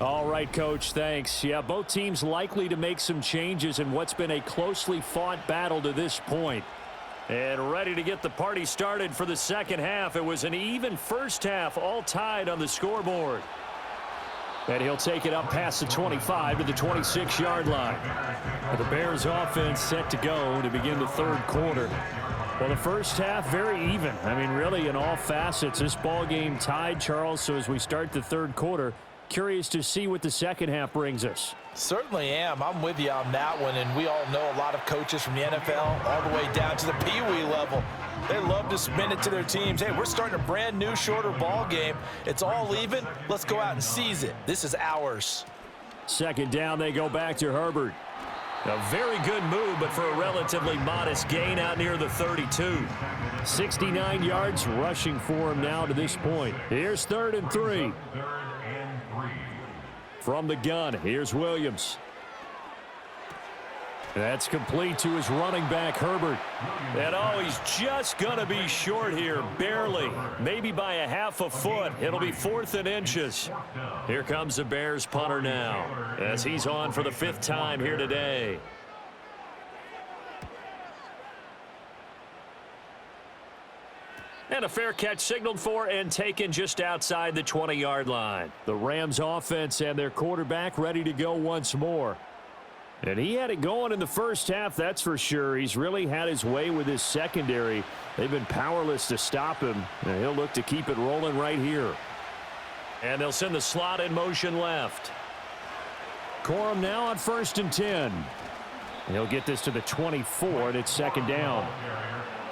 All right, Coach, thanks. Yeah, both teams likely to make some changes in what's been a closely fought battle to this point. And ready to get the party started for the second half. It was an even first half, all tied on the scoreboard. And he'll take it up past the 25 to the 26-yard line. The Bears offense set to go to begin the third quarter. Well, the first half, very even. I mean, really, in all facets, this ball game tied, Charles. So as we start the third quarter, curious to see what the second half brings us. Certainly am. I'm with you on that one, and we all know a lot of coaches from the NFL all the way down to the Pee-wee level. They love to spin it to their teams. Hey, we're starting a brand new, shorter ball game. It's all even. Let's go out and seize it. This is ours. Second down, they go back to Herbert. A very good move, but for a relatively modest gain out near the 32. 69 yards rushing for him now to this point. Here's 3rd and 3. From the gun, here's Williams. That's complete to his running back, Herbert. And oh, he's just going to be short here, barely, maybe by a half a foot. It'll be 4th and inches. Here comes the Bears punter now as he's on for the 5th time here today. And a fair catch signaled for and taken just outside the 20-yard line. The Rams offense and their quarterback ready to go once more. And he had it going in the first half, that's for sure. He's really had his way with his secondary. They've been powerless to stop him, and he'll look to keep it rolling right here. And they'll send the slot in motion left. Corum now on 1st and 10. He'll get this to the 24, and it's 2nd down.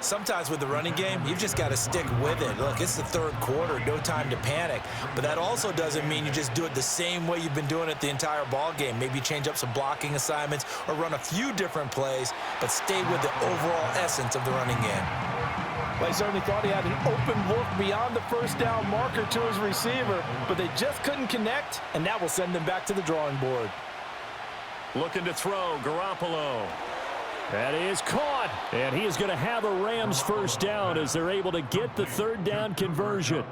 Sometimes with the running game, you've just got to stick with it. Look, it's the 3rd quarter, no time to panic. But that also doesn't mean you just do it the same way you've been doing it the entire ball game. Maybe change up some blocking assignments or run a few different plays, but stay with the overall essence of the running game. Well, he certainly thought he had an open look beyond the 1st down marker to his receiver, but they just couldn't connect, and that will send them back to the drawing board. Looking to throw, Garoppolo. That is caught, and he is going to have a Rams 1st down as they're able to get the 3rd down conversion.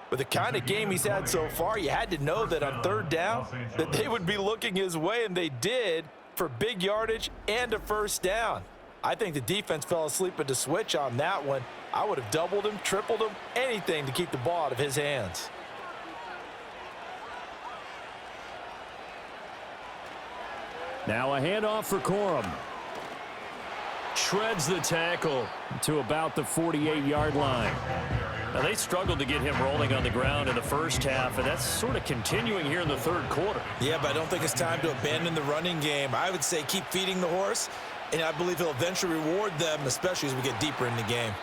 With the kind of game he's had so far, you had to know that on 3rd down that they would be looking his way, and they did, for big yardage and a 1st down. I think the defense fell asleep at the switch on that one. I would have doubled him, tripled him, anything to keep the ball out of his hands. Now a handoff for Corum. Shreds the tackle to about the 48-yard line. Now, they struggled to get him rolling on the ground in the first half, and that's sort of continuing here in the 3rd quarter. Yeah, but I don't think it's time to abandon the running game. I would say keep feeding the horse, and I believe he'll eventually reward them, especially as we get deeper in the game.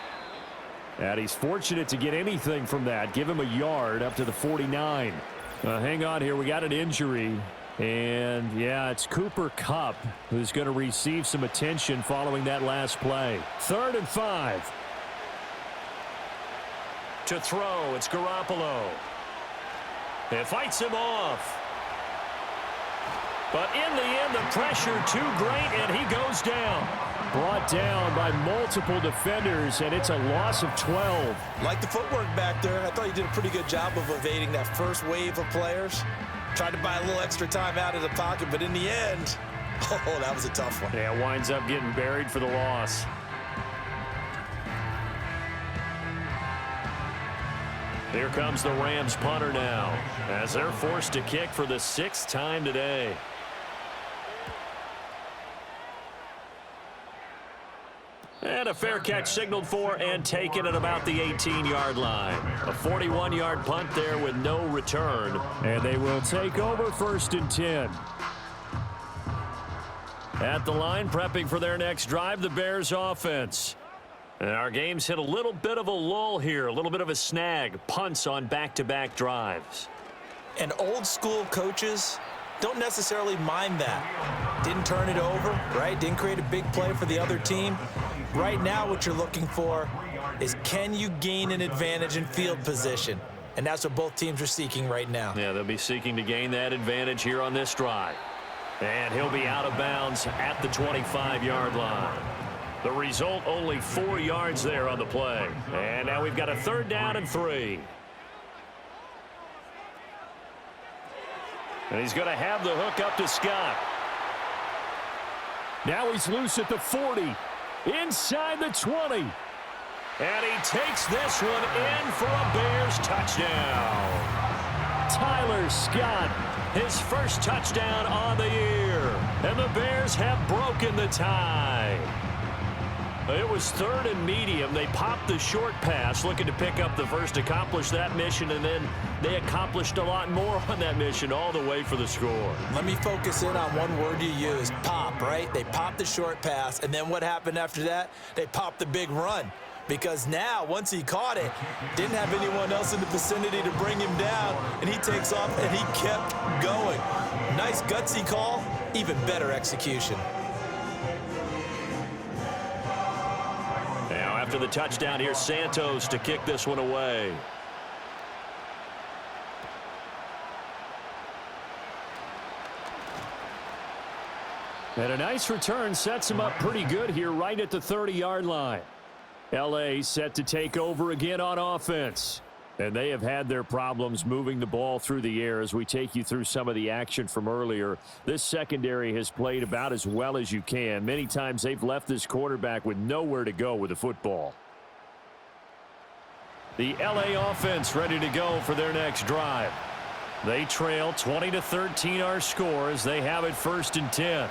And he's fortunate to get anything from that. Give him a yard up to the 49. Hang on here. We got an injury. And, yeah, it's Cooper Kupp who's going to receive some attention following that last play. 3rd and 5. To throw, it's Garoppolo. It fights him off. But in the end, the pressure too great, and he goes down. Brought down by multiple defenders, and it's a loss of 12. Like the footwork back there, I thought you did a pretty good job of evading that first wave of players. Tried to buy a little extra time out of the pocket, but in the end, oh, that was a tough one. Yeah, winds up getting buried for the loss. Here comes the Rams punter now, as they're forced to kick for the 6th time today. And a fair catch signaled for and taken at about the 18-yard line. A 41-yard punt there with no return. And they will take over 1st and 10. At the line, prepping for their next drive, the Bears offense. And our game's hit a little bit of a lull here, a little bit of a snag. Punts on back-to-back drives. And old school coaches don't necessarily mind that. Didn't turn it over, right? Didn't create a big play for the other team. Right now, what you're looking for is, can you gain an advantage in field position? And that's what both teams are seeking right now. Yeah, they'll be seeking to gain that advantage here on this drive. And he'll be out of bounds at the 25-yard line. The result, only 4 yards there on the play. And now we've got a 3rd down and 3. And he's going to have the hook up to Scott. Now he's loose at the 40. Inside the 20. And he takes this one in for a Bears touchdown. Tyler Scott, his first touchdown on the year. And the Bears have broken the tie. It was 3rd and medium. They popped the short pass, looking to pick up the first, accomplish that mission, and then they accomplished a lot more on that mission all the way for the score. Let me focus in on one word you used, pop, right? They popped the short pass, and then what happened after that? They popped the big run. Because now, once he caught it, didn't have anyone else in the vicinity to bring him down, and he takes off, and he kept going. Nice gutsy call, even better execution. Now, after the touchdown, here's Santos to kick this one away. And a nice return sets him up pretty good here right at the 30-yard line. L.A. set to take over again on offense. And they have had their problems moving the ball through the air as we take you through some of the action from earlier. This secondary has played about as well as you can. Many times they've left this quarterback with nowhere to go with the football. The L.A. offense ready to go for their next drive. They trail 20-13 our score as they have it 1st and 10.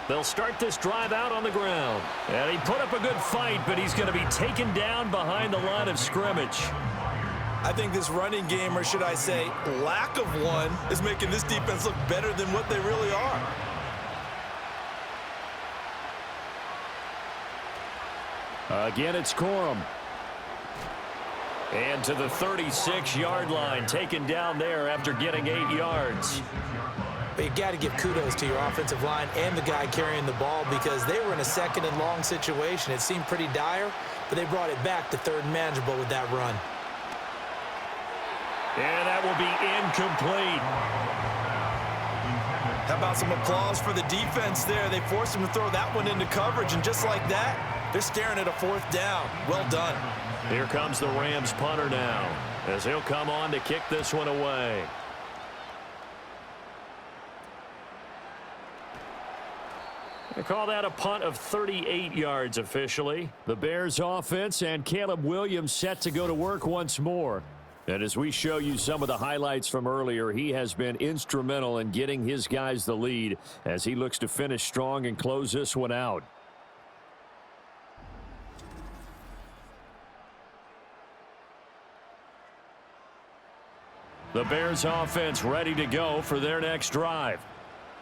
They'll start this drive out on the ground. And he put up a good fight, but he's going to be taken down behind the line of scrimmage. I think this running game, or should I say lack of one, is making this defense look better than what they really are. Again, it's Corum. And to the 36-yard line, taken down there after getting 8 yards. But you got to give kudos to your offensive line and the guy carrying the ball because they were in a 2nd and long situation. It seemed pretty dire, but they brought it back to 3rd and manageable with that run. And that will be incomplete. How about some applause for the defense there? They forced him to throw that one into coverage, and just like that, they're staring at a 4th down. Well done. Here comes the Rams punter now as he'll come on to kick this one away. They call that a punt of 38 yards officially. The Bears offense and Caleb Williams set to go to work once more. And as we show you some of the highlights from earlier, he has been instrumental in getting his guys the lead as he looks to finish strong and close this one out. The Bears offense ready to go for their next drive.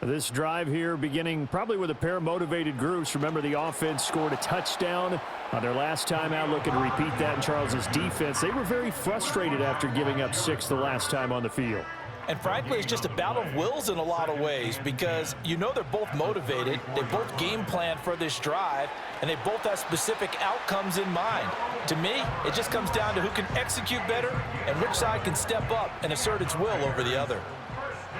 This drive here beginning probably with a pair of motivated groups. Remember, the offense scored a touchdown on their last time out, looking to repeat that in Charles's defense. They were very frustrated after giving up 6 the last time on the field. And frankly, it's just a battle of wills in a lot of ways because you know they're both motivated, they both game plan for this drive, and they both have specific outcomes in mind. To me, it just comes down to who can execute better and which side can step up and assert its will over the other.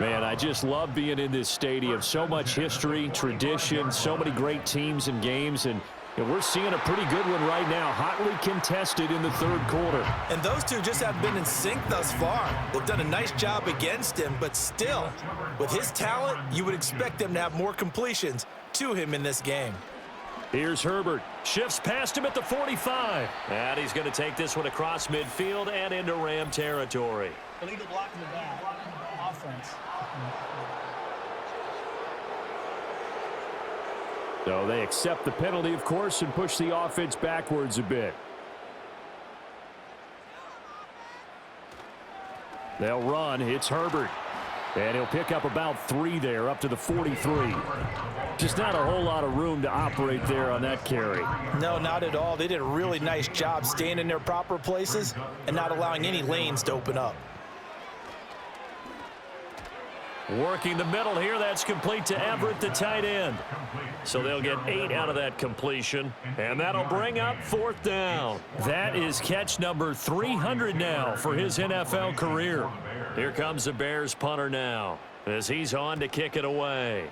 Man, I just love being in this stadium. So much history, tradition, so many great teams and games, and we're seeing a pretty good one right now, hotly contested in the 3rd quarter. And those two just have been in sync thus far. They've done a nice job against him, but still, with his talent, you would expect them to have more completions to him in this game. Here's Herbert. Shifts past him at the 45. And he's going to take this one across midfield and into Ram territory. Illegal block in the back. Offense. So they accept the penalty, of course, and push the offense backwards a bit. They'll run. It's Herbert. And he'll pick up about 3 there, up to the 43. Just not a whole lot of room to operate there on that carry. No, not at all. They did a really nice job staying in their proper places and not allowing any lanes to open up. Working the middle here, that's complete to Everett, the tight end. So they'll get 8 out of that completion, and that'll bring up 4th down. That is catch number 300 now for his NFL career. Here comes the Bears punter now as he's on to kick it away.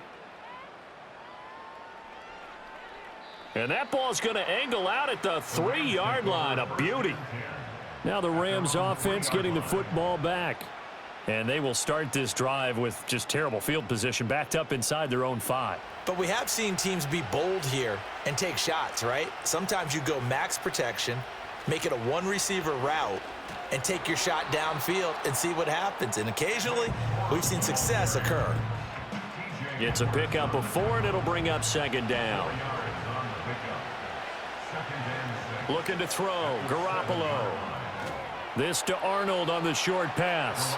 And that ball's going to angle out at the 3-yard line. A beauty. Now the Rams offense getting the football back. And they will start this drive with just terrible field position, backed up inside their own 5. But we have seen teams be bold here and take shots, right? Sometimes you go max protection, make it a one-receiver route, and take your shot downfield and see what happens. And occasionally, we've seen success occur. It's a pickup of 4, and it'll bring up 2nd down. Looking to throw, Garoppolo. This to Arnold on the short pass.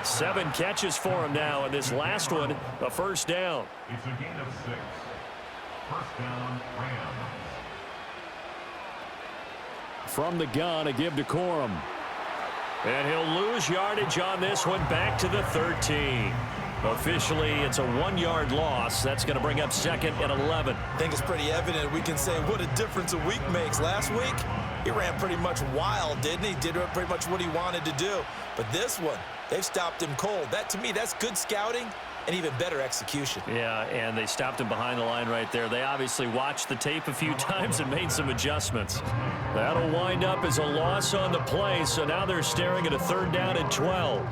7 catches for him now, and this last one, a 1st down. It's a gain of 6. 1st down, Rams. From the gun, a give to Corum. And he'll lose yardage on this one, back to the 13. Officially, it's a 1-yard loss. That's going to bring up 2nd and 11. I think it's pretty evident we can say what a difference a week makes. Last week, he ran pretty much wild, didn't he? Did pretty much what he wanted to do. But this one, they've stopped him cold. That, to me, that's good scouting and even better execution. Yeah, and they stopped him behind the line right there. They obviously watched the tape a few times and made some adjustments. That'll wind up as a loss on the play, so now they're staring at a 3rd down and 12.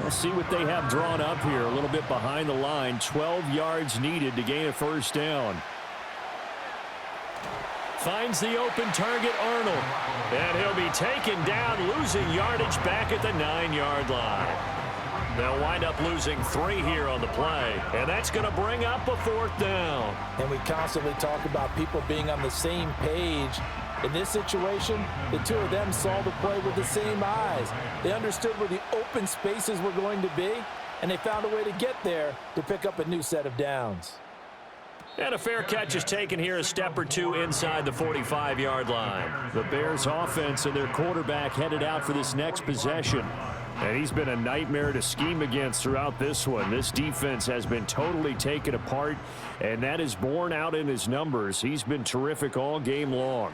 We'll see what they have drawn up here. A little bit behind the line. 12 yards needed to gain a 1st down. Finds the open target, Arnold. And he'll be taken down, losing yardage back at the 9-yard line. They'll wind up losing 3 here on the play. And that's going to bring up a 4th down. And we constantly talk about people being on the same page. In this situation, the two of them saw the play with the same eyes. They understood where the open spaces were going to be, and they found a way to get there to pick up a new set of downs. And a fair catch is taken here, a step or two inside the 45-yard line. The Bears offense and their quarterback headed out for this next possession. And he's been a nightmare to scheme against throughout this one. This defense has been totally taken apart, and that is borne out in his numbers. He's been terrific all game long.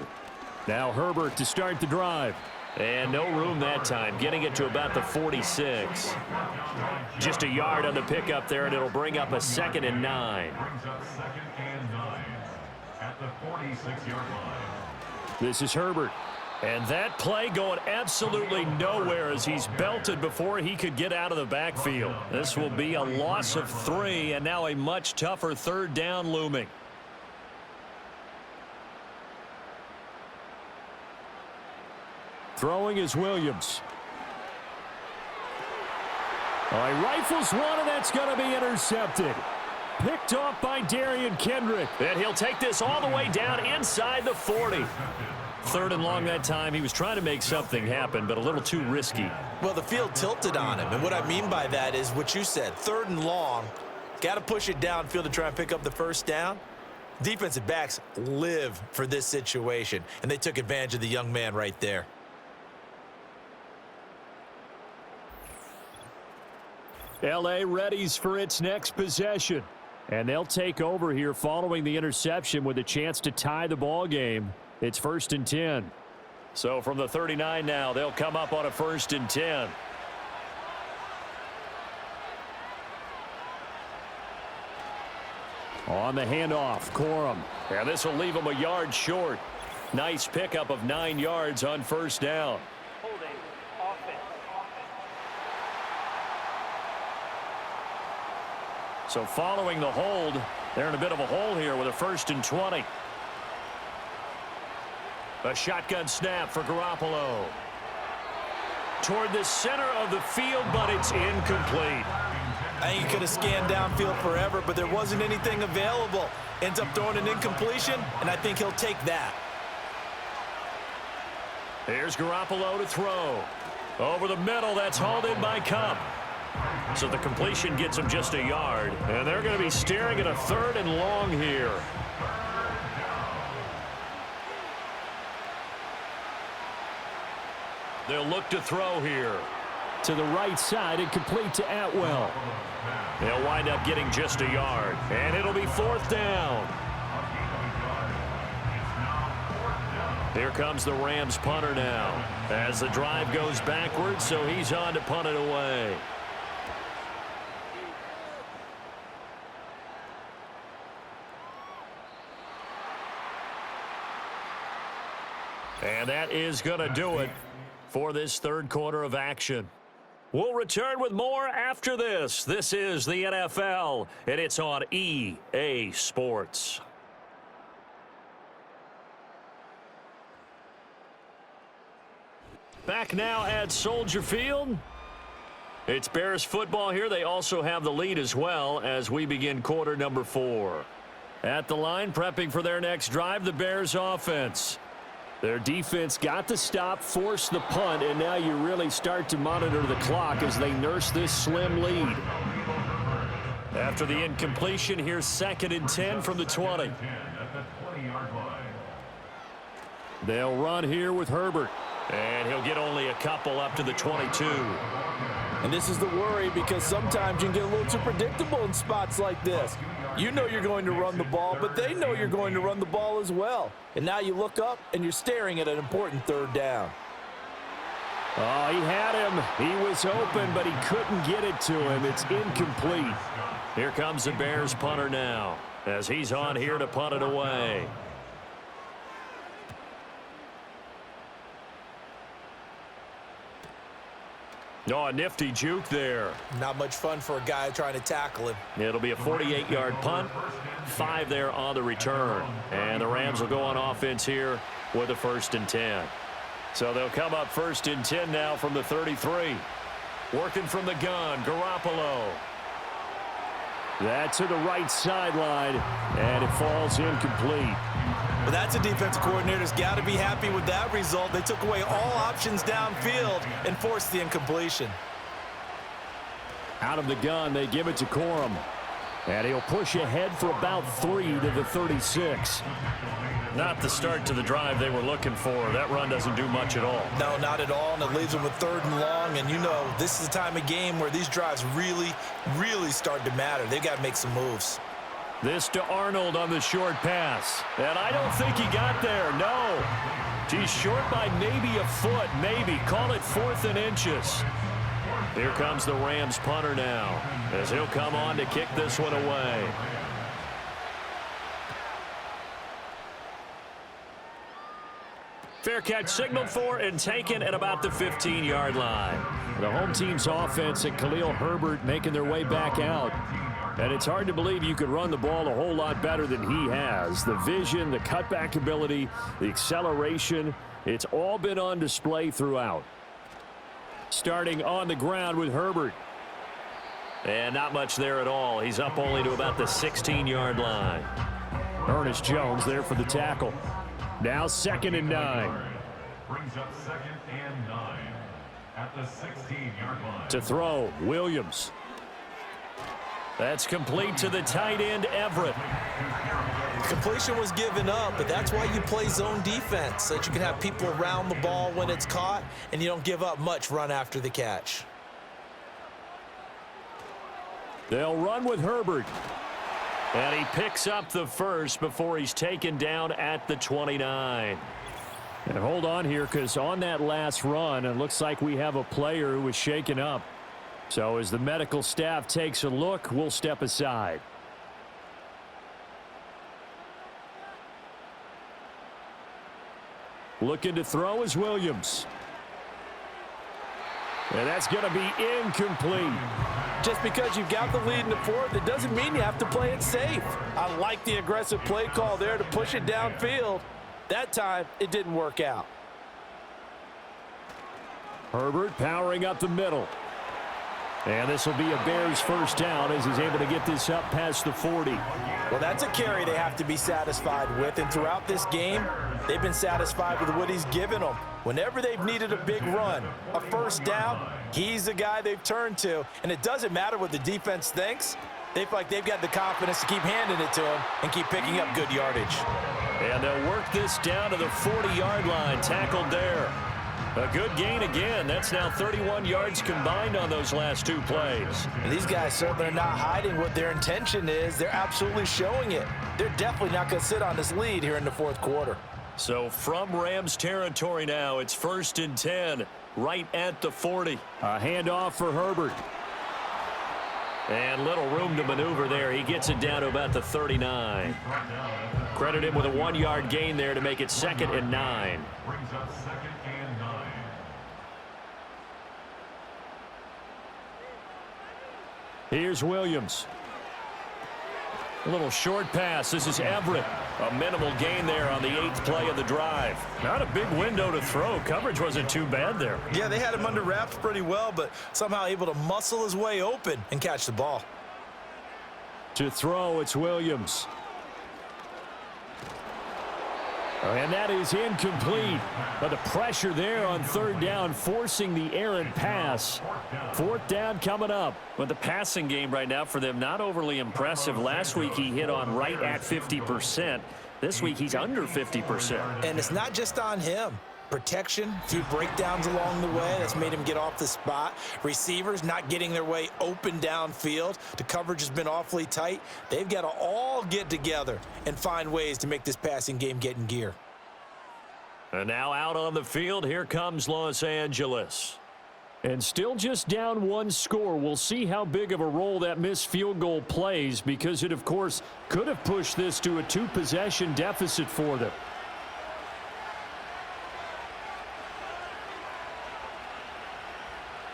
Now Herbert to start the drive. And no room that time, getting it to about the 46. Just a yard on the pickup there, and it'll bring up a 2nd and 9. Brings up 2nd and 9 at the 46-yard line. This is Herbert. And that play going absolutely nowhere as he's belted before he could get out of the backfield. This will be a loss of 3, and now a much tougher 3rd down looming. Throwing is Williams. All right, rifles one, and that's going to be intercepted. Picked off by Darian Kendrick. And he'll take this all the way down inside the 40. 3rd and long that time. He was trying to make something happen, but a little too risky. Well, the field tilted on him, and what I mean by that is what you said, 3rd and long. Got to push it downfield to try and pick up the 1st down. Defensive backs live for this situation, and they took advantage of the young man right there. L.A. readies for its next possession. And they'll take over here following the interception with a chance to tie the ball game. It's 1st and 10. So from the 39 now, they'll come up on a 1st and 10. On the handoff, Corum. And this will leave him a yard short. Nice pickup of 9 yards on 1st down. So following the hold, they're in a bit of a hole here with a 1st and 20. A shotgun snap for Garoppolo. Toward the center of the field, but it's incomplete. I think he could have scanned downfield forever, but there wasn't anything available. Ends up throwing an incompletion, and I think he'll take that. Here's Garoppolo to throw. Over the middle, that's hauled in by Kupp. So the completion gets him just a yard. And they're going to be staring at a 3rd and long here. They'll look to throw here. To the right side and complete to Atwell. They'll wind up getting just a yard. And it'll be 4th down. Here comes the Rams punter now. As the drive goes backwards, so he's on to punt it away. And that is going to do it for this 3rd quarter of action. We'll return with more after this. This is the NFL, and it's on EA Sports. Back now at Soldier Field. It's Bears football here. They also have the lead as well as we begin quarter number 4. At the line, prepping for their next drive, the Bears offense. Their defense got the stop, forced the punt, and now you really start to monitor the clock as they nurse this slim lead. After the incompletion, here's 2nd and 10 from the 20. They'll run here with Herbert, and he'll get only a couple up to the 22. And this is the worry because sometimes you can get a little too predictable in spots like this. You know you're going to run the ball, but they know you're going to run the ball as well. And now you look up and you're staring at an important 3rd down. Oh, he had him. He was open, but he couldn't get it to him. It's incomplete. Here comes the Bears punter now, as he's on here to punt it away. Oh, a nifty juke there. Not much fun for a guy trying to tackle him. It'll be a 48-yard punt. 5 there on the return. And the Rams will go on offense here with a 1st and 10. So they'll come up 1st and 10 now from the 33. Working from the gun, Garoppolo. That to the right sideline, and it falls incomplete. But that's a defensive coordinator's got to be happy with that result. They took away all options downfield and forced the incompletion. Out of the gun, they give it to Corum. And he'll push ahead for about 3 to the 36. Not the start to the drive they were looking for. That run doesn't do much at all. No, not at all, and it leaves them with 3rd and long. And you know, this is the time of game where these drives really, really start to matter. They've got to make some moves. This to Arnold on the short pass. And I don't think he got there, no. He's short by maybe a foot, maybe. Call it 4th and inches. Here comes the Rams punter now, as he'll come on to kick this one away. Fair catch signaled for and taken at about the 15-yard line. The home team's offense and Khalil Herbert making their way back out. And it's hard to believe you could run the ball a whole lot better than he has. The vision, the cutback ability, the acceleration, it's all been on display throughout. Starting on the ground with Herbert. And not much there at all. He's up only to about the 16-yard line. Ernest Jones there for the tackle. Now 2nd and 9. Brings up 2nd and 9 at the 16-yard line. To throw, Williams. That's complete to the tight end, Everett. Completion was given up, but that's why you play zone defense, so that you can have people around the ball when it's caught, and you don't give up much run after the catch. They'll run with Herbert. And he picks up the 1st before he's taken down at the 29. And hold on here, because on that last run, it looks like we have a player who was shaken up. So as the medical staff takes a look, we'll step aside. Looking to throw is Williams. And that's going to be incomplete. Just because you've got the lead in the 4th, it doesn't mean you have to play it safe. I like the aggressive play call there to push it downfield. That time, it didn't work out. Herbert powering up the middle. And this will be a Bears 1st down as he's able to get this up past the 40. Well, that's a carry they have to be satisfied with. And throughout this game, they've been satisfied with what he's given them. Whenever they've needed a big run, a 1st down, he's the guy they've turned to. And it doesn't matter what the defense thinks. They feel like they've got the confidence to keep handing it to him and keep picking up good yardage. And they'll work this down to the 40-yard line, tackled there. A good gain again. That's now 31 yards combined on those last 2 plays. And these guys certainly are not hiding what their intention is. They're absolutely showing it. They're definitely not going to sit on this lead here in the 4th quarter. So from Rams territory now, it's 1st and 10, right at the 40. A handoff for Herbert. And little room to maneuver there. He gets it down to about the 39. Credit him with a 1-yard gain there to make it 2nd and 9. Brings up 2nd and 9. Here's Williams. A little short pass. This is Everett. A minimal gain there on the 8th play of the drive. Not a big window to throw. Coverage wasn't too bad there. Yeah, they had him under wraps pretty well, but somehow able to muscle his way open and catch the ball. To throw, it's Williams. And that is incomplete. But the pressure there on 3rd down, forcing the errant pass. 4th down coming up. But the passing game right now for them, not overly impressive. Last week he hit on right at 50%. This week he's under 50%. And it's not just on him. Protection, a few breakdowns along the way. That's made him get off the spot. Receivers not getting their way open downfield. The coverage has been awfully tight. They've got to all get together and find ways to make this passing game get in gear. And now out on the field, here comes Los Angeles. And still just down one score. We'll see how big of a role that missed field goal plays, because it, of course, could have pushed this to a 2-possession deficit for them.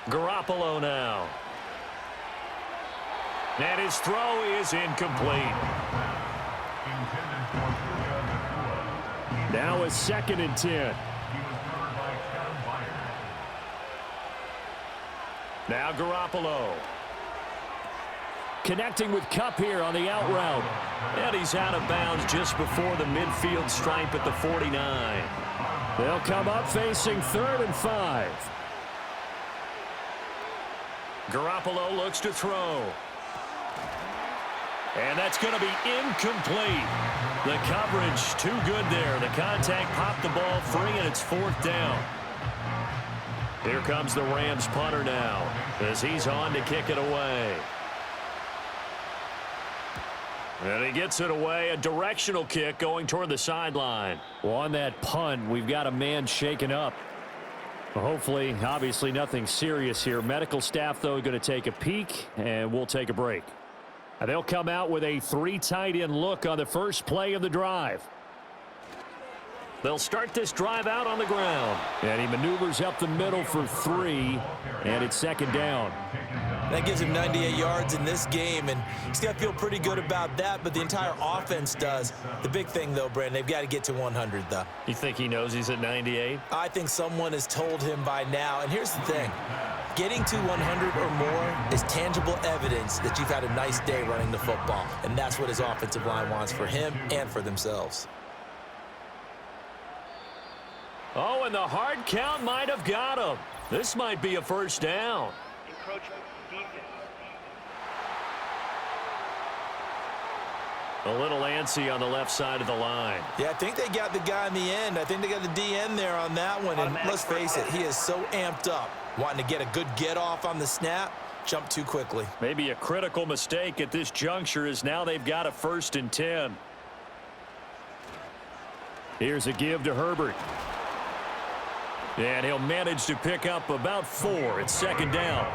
Garoppolo now. And his throw is incomplete. Now a 2nd and 10. Now Garoppolo. Connecting with Kupp here on the out route. And he's out of bounds just before the midfield stripe at the 49. They'll come up facing 3rd and 5. Garoppolo looks to throw. And that's going to be incomplete. The coverage too good there. The contact popped the ball free, and it's 4th down. Here comes the Rams punter now as he's on to kick it away. And he gets it away, a directional kick going toward the sideline. Well, on that punt, we've got a man shaken up. Well, hopefully, obviously nothing serious here. Medical staff, though, going to take a peek, and we'll take a break. And they'll come out with a 3 tight end look on the first play of the drive. They'll start this drive out on the ground. And he maneuvers up the middle for 3, and it's 2nd down. That gives him 98 yards in this game, and he's got to feel pretty good about that, but the entire offense does. The big thing, though, Brandon, they've got to get to 100, though. You think he knows he's at 98? I think someone has told him by now, and here's the thing. Getting to 100 or more is tangible evidence that you've had a nice day running the football, and that's what his offensive line wants for him and for themselves. Oh, and the hard count might have got him. This might be a 1st down. Encroachment defense. A little antsy on the left side of the line. Yeah, I think they got the guy in the end. I think they got the DN there on that one, and let's face it, he is so amped up, wanting to get a good get-off on the snap, jump too quickly. Maybe a critical mistake at this juncture is now they've got a 1st and 10. Here's a give to Herbert. And he'll manage to pick up about 4. It's 2nd down.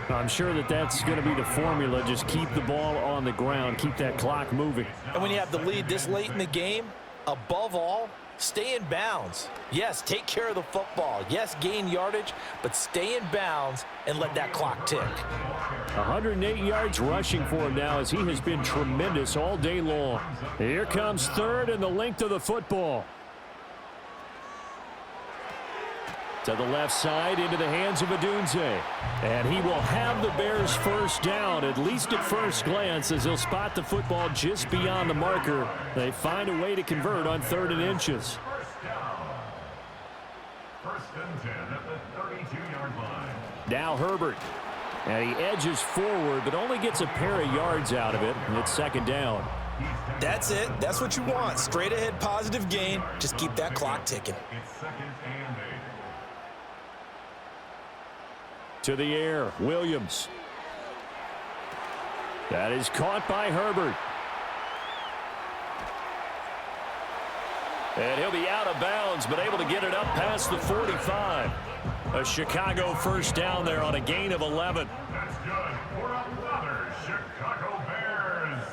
I'm sure that that's going to be the formula. Just keep the ball on the ground. Keep that clock moving. And when you have the lead this late in the game, above all, stay in bounds. Yes, take care of the football. Yes, gain yardage, but stay in bounds and let that clock tick. 108 yards rushing for him now as he has been tremendous all day long. Here comes 3rd and the length of the football. To the left side, into the hands of Odunze. And he will have the Bears 1st down, at least at first glance, as he'll spot the football just beyond the marker. They find a way to convert on 3rd and inches. 1st and 10 at the 32-yard line. Now Herbert. And he edges forward, but only gets a pair of yards out of it. And it's 2nd down. That's it. That's what you want. Straight ahead, positive gain. Just keep that clock ticking. It's 2nd and 8. To the air, Williams. That is caught by Herbert. And he'll be out of bounds, but able to get it up past the 45. A Chicago 1st down there on a gain of 11. That's good for another Chicago Bears.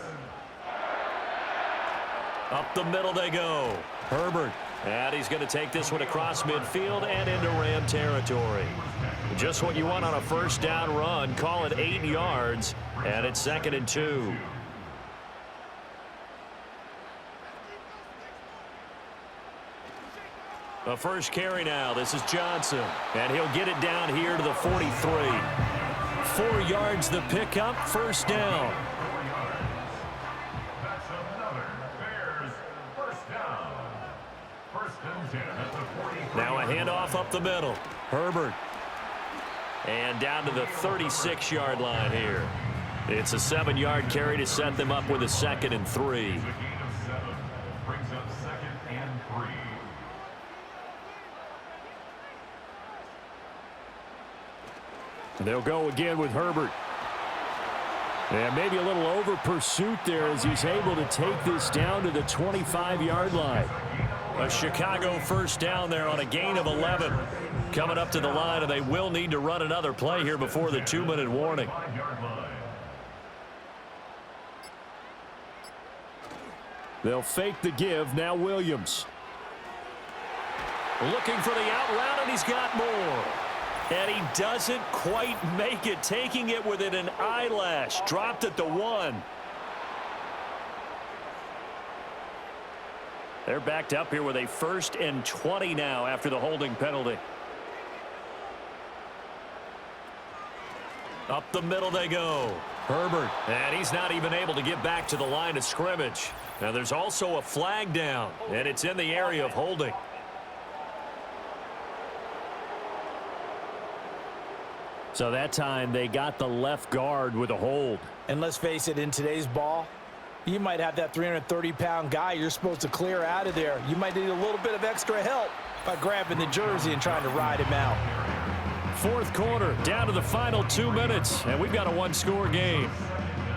Up the middle they go. Herbert. And he's going to take this one across midfield and into Ram territory. Just what you want on a 1st down run. Call it 8 yards, and it's 2nd and 2. A first carry now. This is Johnson, and he'll get it down here to the 43. 4 yards the pickup, 1st down. That's another Bears 1st down. 1st and 10 at the 43. Now a handoff up the middle. Herbert. And down to the 36-yard line here. It's a 7-yard carry to set them up with a 2nd and 3. A gain of 7 brings up 2nd and 3. They'll go again with Herbert. And maybe a little over pursuit there as he's able to take this down to the 25-yard line. A Chicago first down there on a gain of 11. Coming up to the line, and they will need to run another play here before the 2-minute warning. They'll fake the give. Now Williams. Looking for the out route, and he's got more. And he doesn't quite make it, taking it within an eyelash. Dropped at the 1. They're backed up here with a 1st and 20 now after the holding penalty. Up the middle they go. Herbert. And he's not even able to get back to the line of scrimmage. Now there's also a flag down, and it's in the area of holding. So that time they got the left guard with a hold. And let's face it, in today's ball, you might have that 330-pound guy you're supposed to clear out of there. You might need a little bit of extra help by grabbing the jersey and trying to ride him out. Fourth quarter, down to the final 2 minutes, and we've got a one-score game.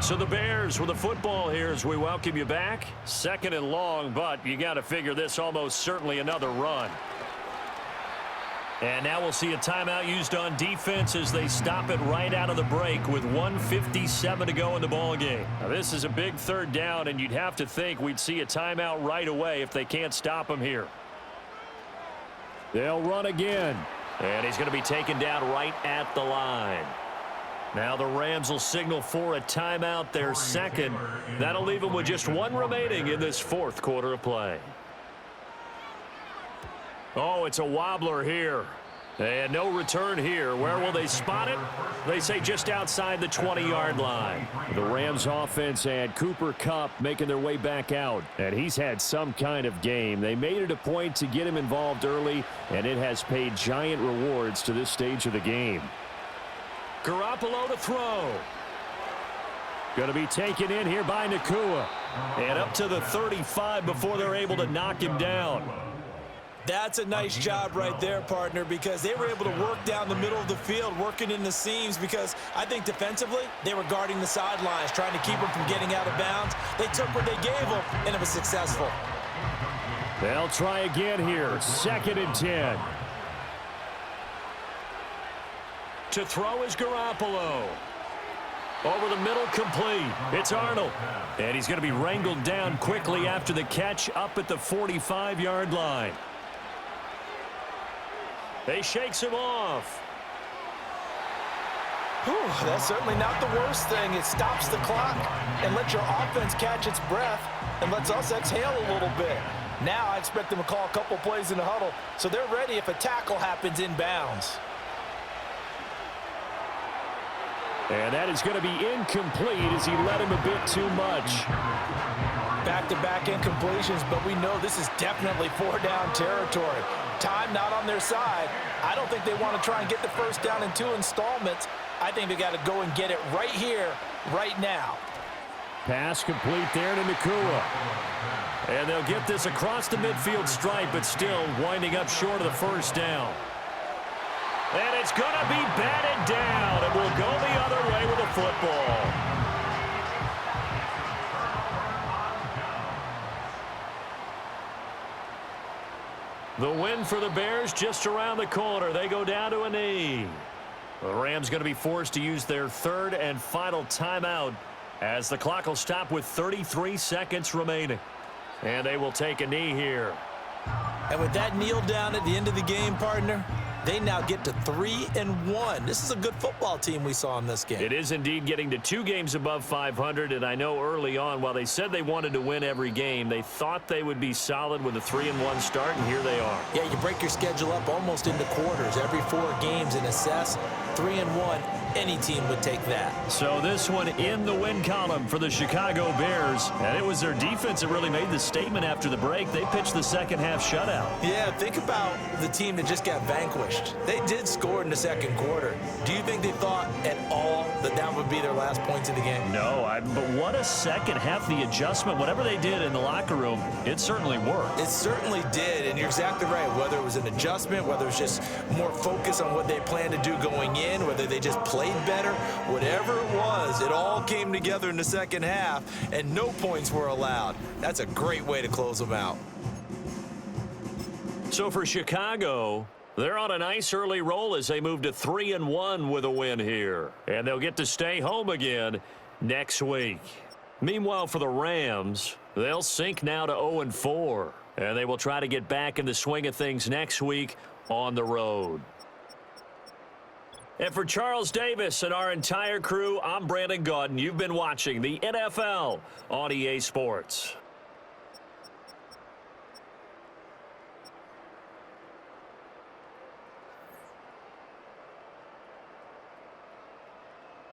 So the Bears with the football here as we welcome you back. 2nd and long, but you got to figure this almost certainly another run. And now we'll see a timeout used on defense as they stop it right out of the break with 1:57 to go in the ballgame. Now this is a big 3rd down, and you'd have to think we'd see a timeout right away if they can't stop him here. They'll run again. And he's going to be taken down right at the line. Now the Rams will signal for a timeout, their 2nd. That'll leave them with just 1 remaining in this 4th quarter of play. Oh, it's a wobbler here. And no return here. Where will they spot it? They say just outside the 20-yard line. The Rams offense had Cooper Kupp making their way back out, and he's had some kind of game. They made it a point to get him involved early, and it has paid giant rewards to this stage of the game. Garoppolo to throw. Going to be taken in here by Nacua. And up to the 35 before they're able to knock him down. That's a nice job right there, partner, because they were able to work down the middle of the field, working in the seams, because I think defensively they were guarding the sidelines, trying to keep them from getting out of bounds. They took what they gave them, and it was successful. They'll try again here. 2nd and 10. To throw is Garoppolo. Over the middle, complete. It's Arnold. And he's going to be wrangled down quickly after the catch up at the 45-yard line. They shakes him off. Whew, that's certainly not the worst thing. It stops the clock and lets your offense catch its breath and lets us exhale a little bit. Now I expect them to call a couple plays in the huddle so they're ready if a tackle happens inbounds. And that is going to be incomplete as he let him a bit too much. Back-to-back incompletions, but we know this is definitely 4-down territory. Time not on their side. I don't think they want to try and get the first down in 2 installments. I think they got to go and get it right here, right now. Pass complete there to Nacua. And they'll get this across the midfield stripe, but still winding up short of the first down. And it's going to be batted down, and we'll go the other way with the football. The win for the Bears just around the corner. They go down to a knee. The Rams going to be forced to use their 3rd and final timeout as the clock will stop with 33 seconds remaining. And they will take a knee here. And with that kneel down at the end of the game, partner, they now get to 3-1. This is a good football team we saw in this game. It is indeed getting to 2 games above 500, and I know early on, while they said they wanted to win every game, they thought they would be solid with a 3-1 start, and here they are. Yeah, you break your schedule up almost into quarters, every 4 games, and assess 3-1. Any team would take that. So this one in the win column for the Chicago Bears, and it was their defense that really made the statement after the break. They pitched the second half shutout. Yeah, think about the team that just got vanquished. They did score in the 2nd quarter. Do you think they thought at all that that would be their last points of the game? No, but what a second half, the adjustment, whatever they did in the locker room, it certainly worked. It certainly did, and you're exactly right. Whether it was an adjustment, whether it was just more focus on what they planned to do going in, whether they just played better, whatever it was, it all came together in the second half, and no points were allowed. That's a great way to close them out. So for Chicago, they're on a nice early roll as they move to 3-1 with a win here. And they'll get to stay home again next week. Meanwhile, for the Rams, they'll sink now to 0-4. And they will try to get back in the swing of things next week on the road. And for Charles Davis and our entire crew, I'm Brandon Gaudin. You've been watching the NFL on EA Sports.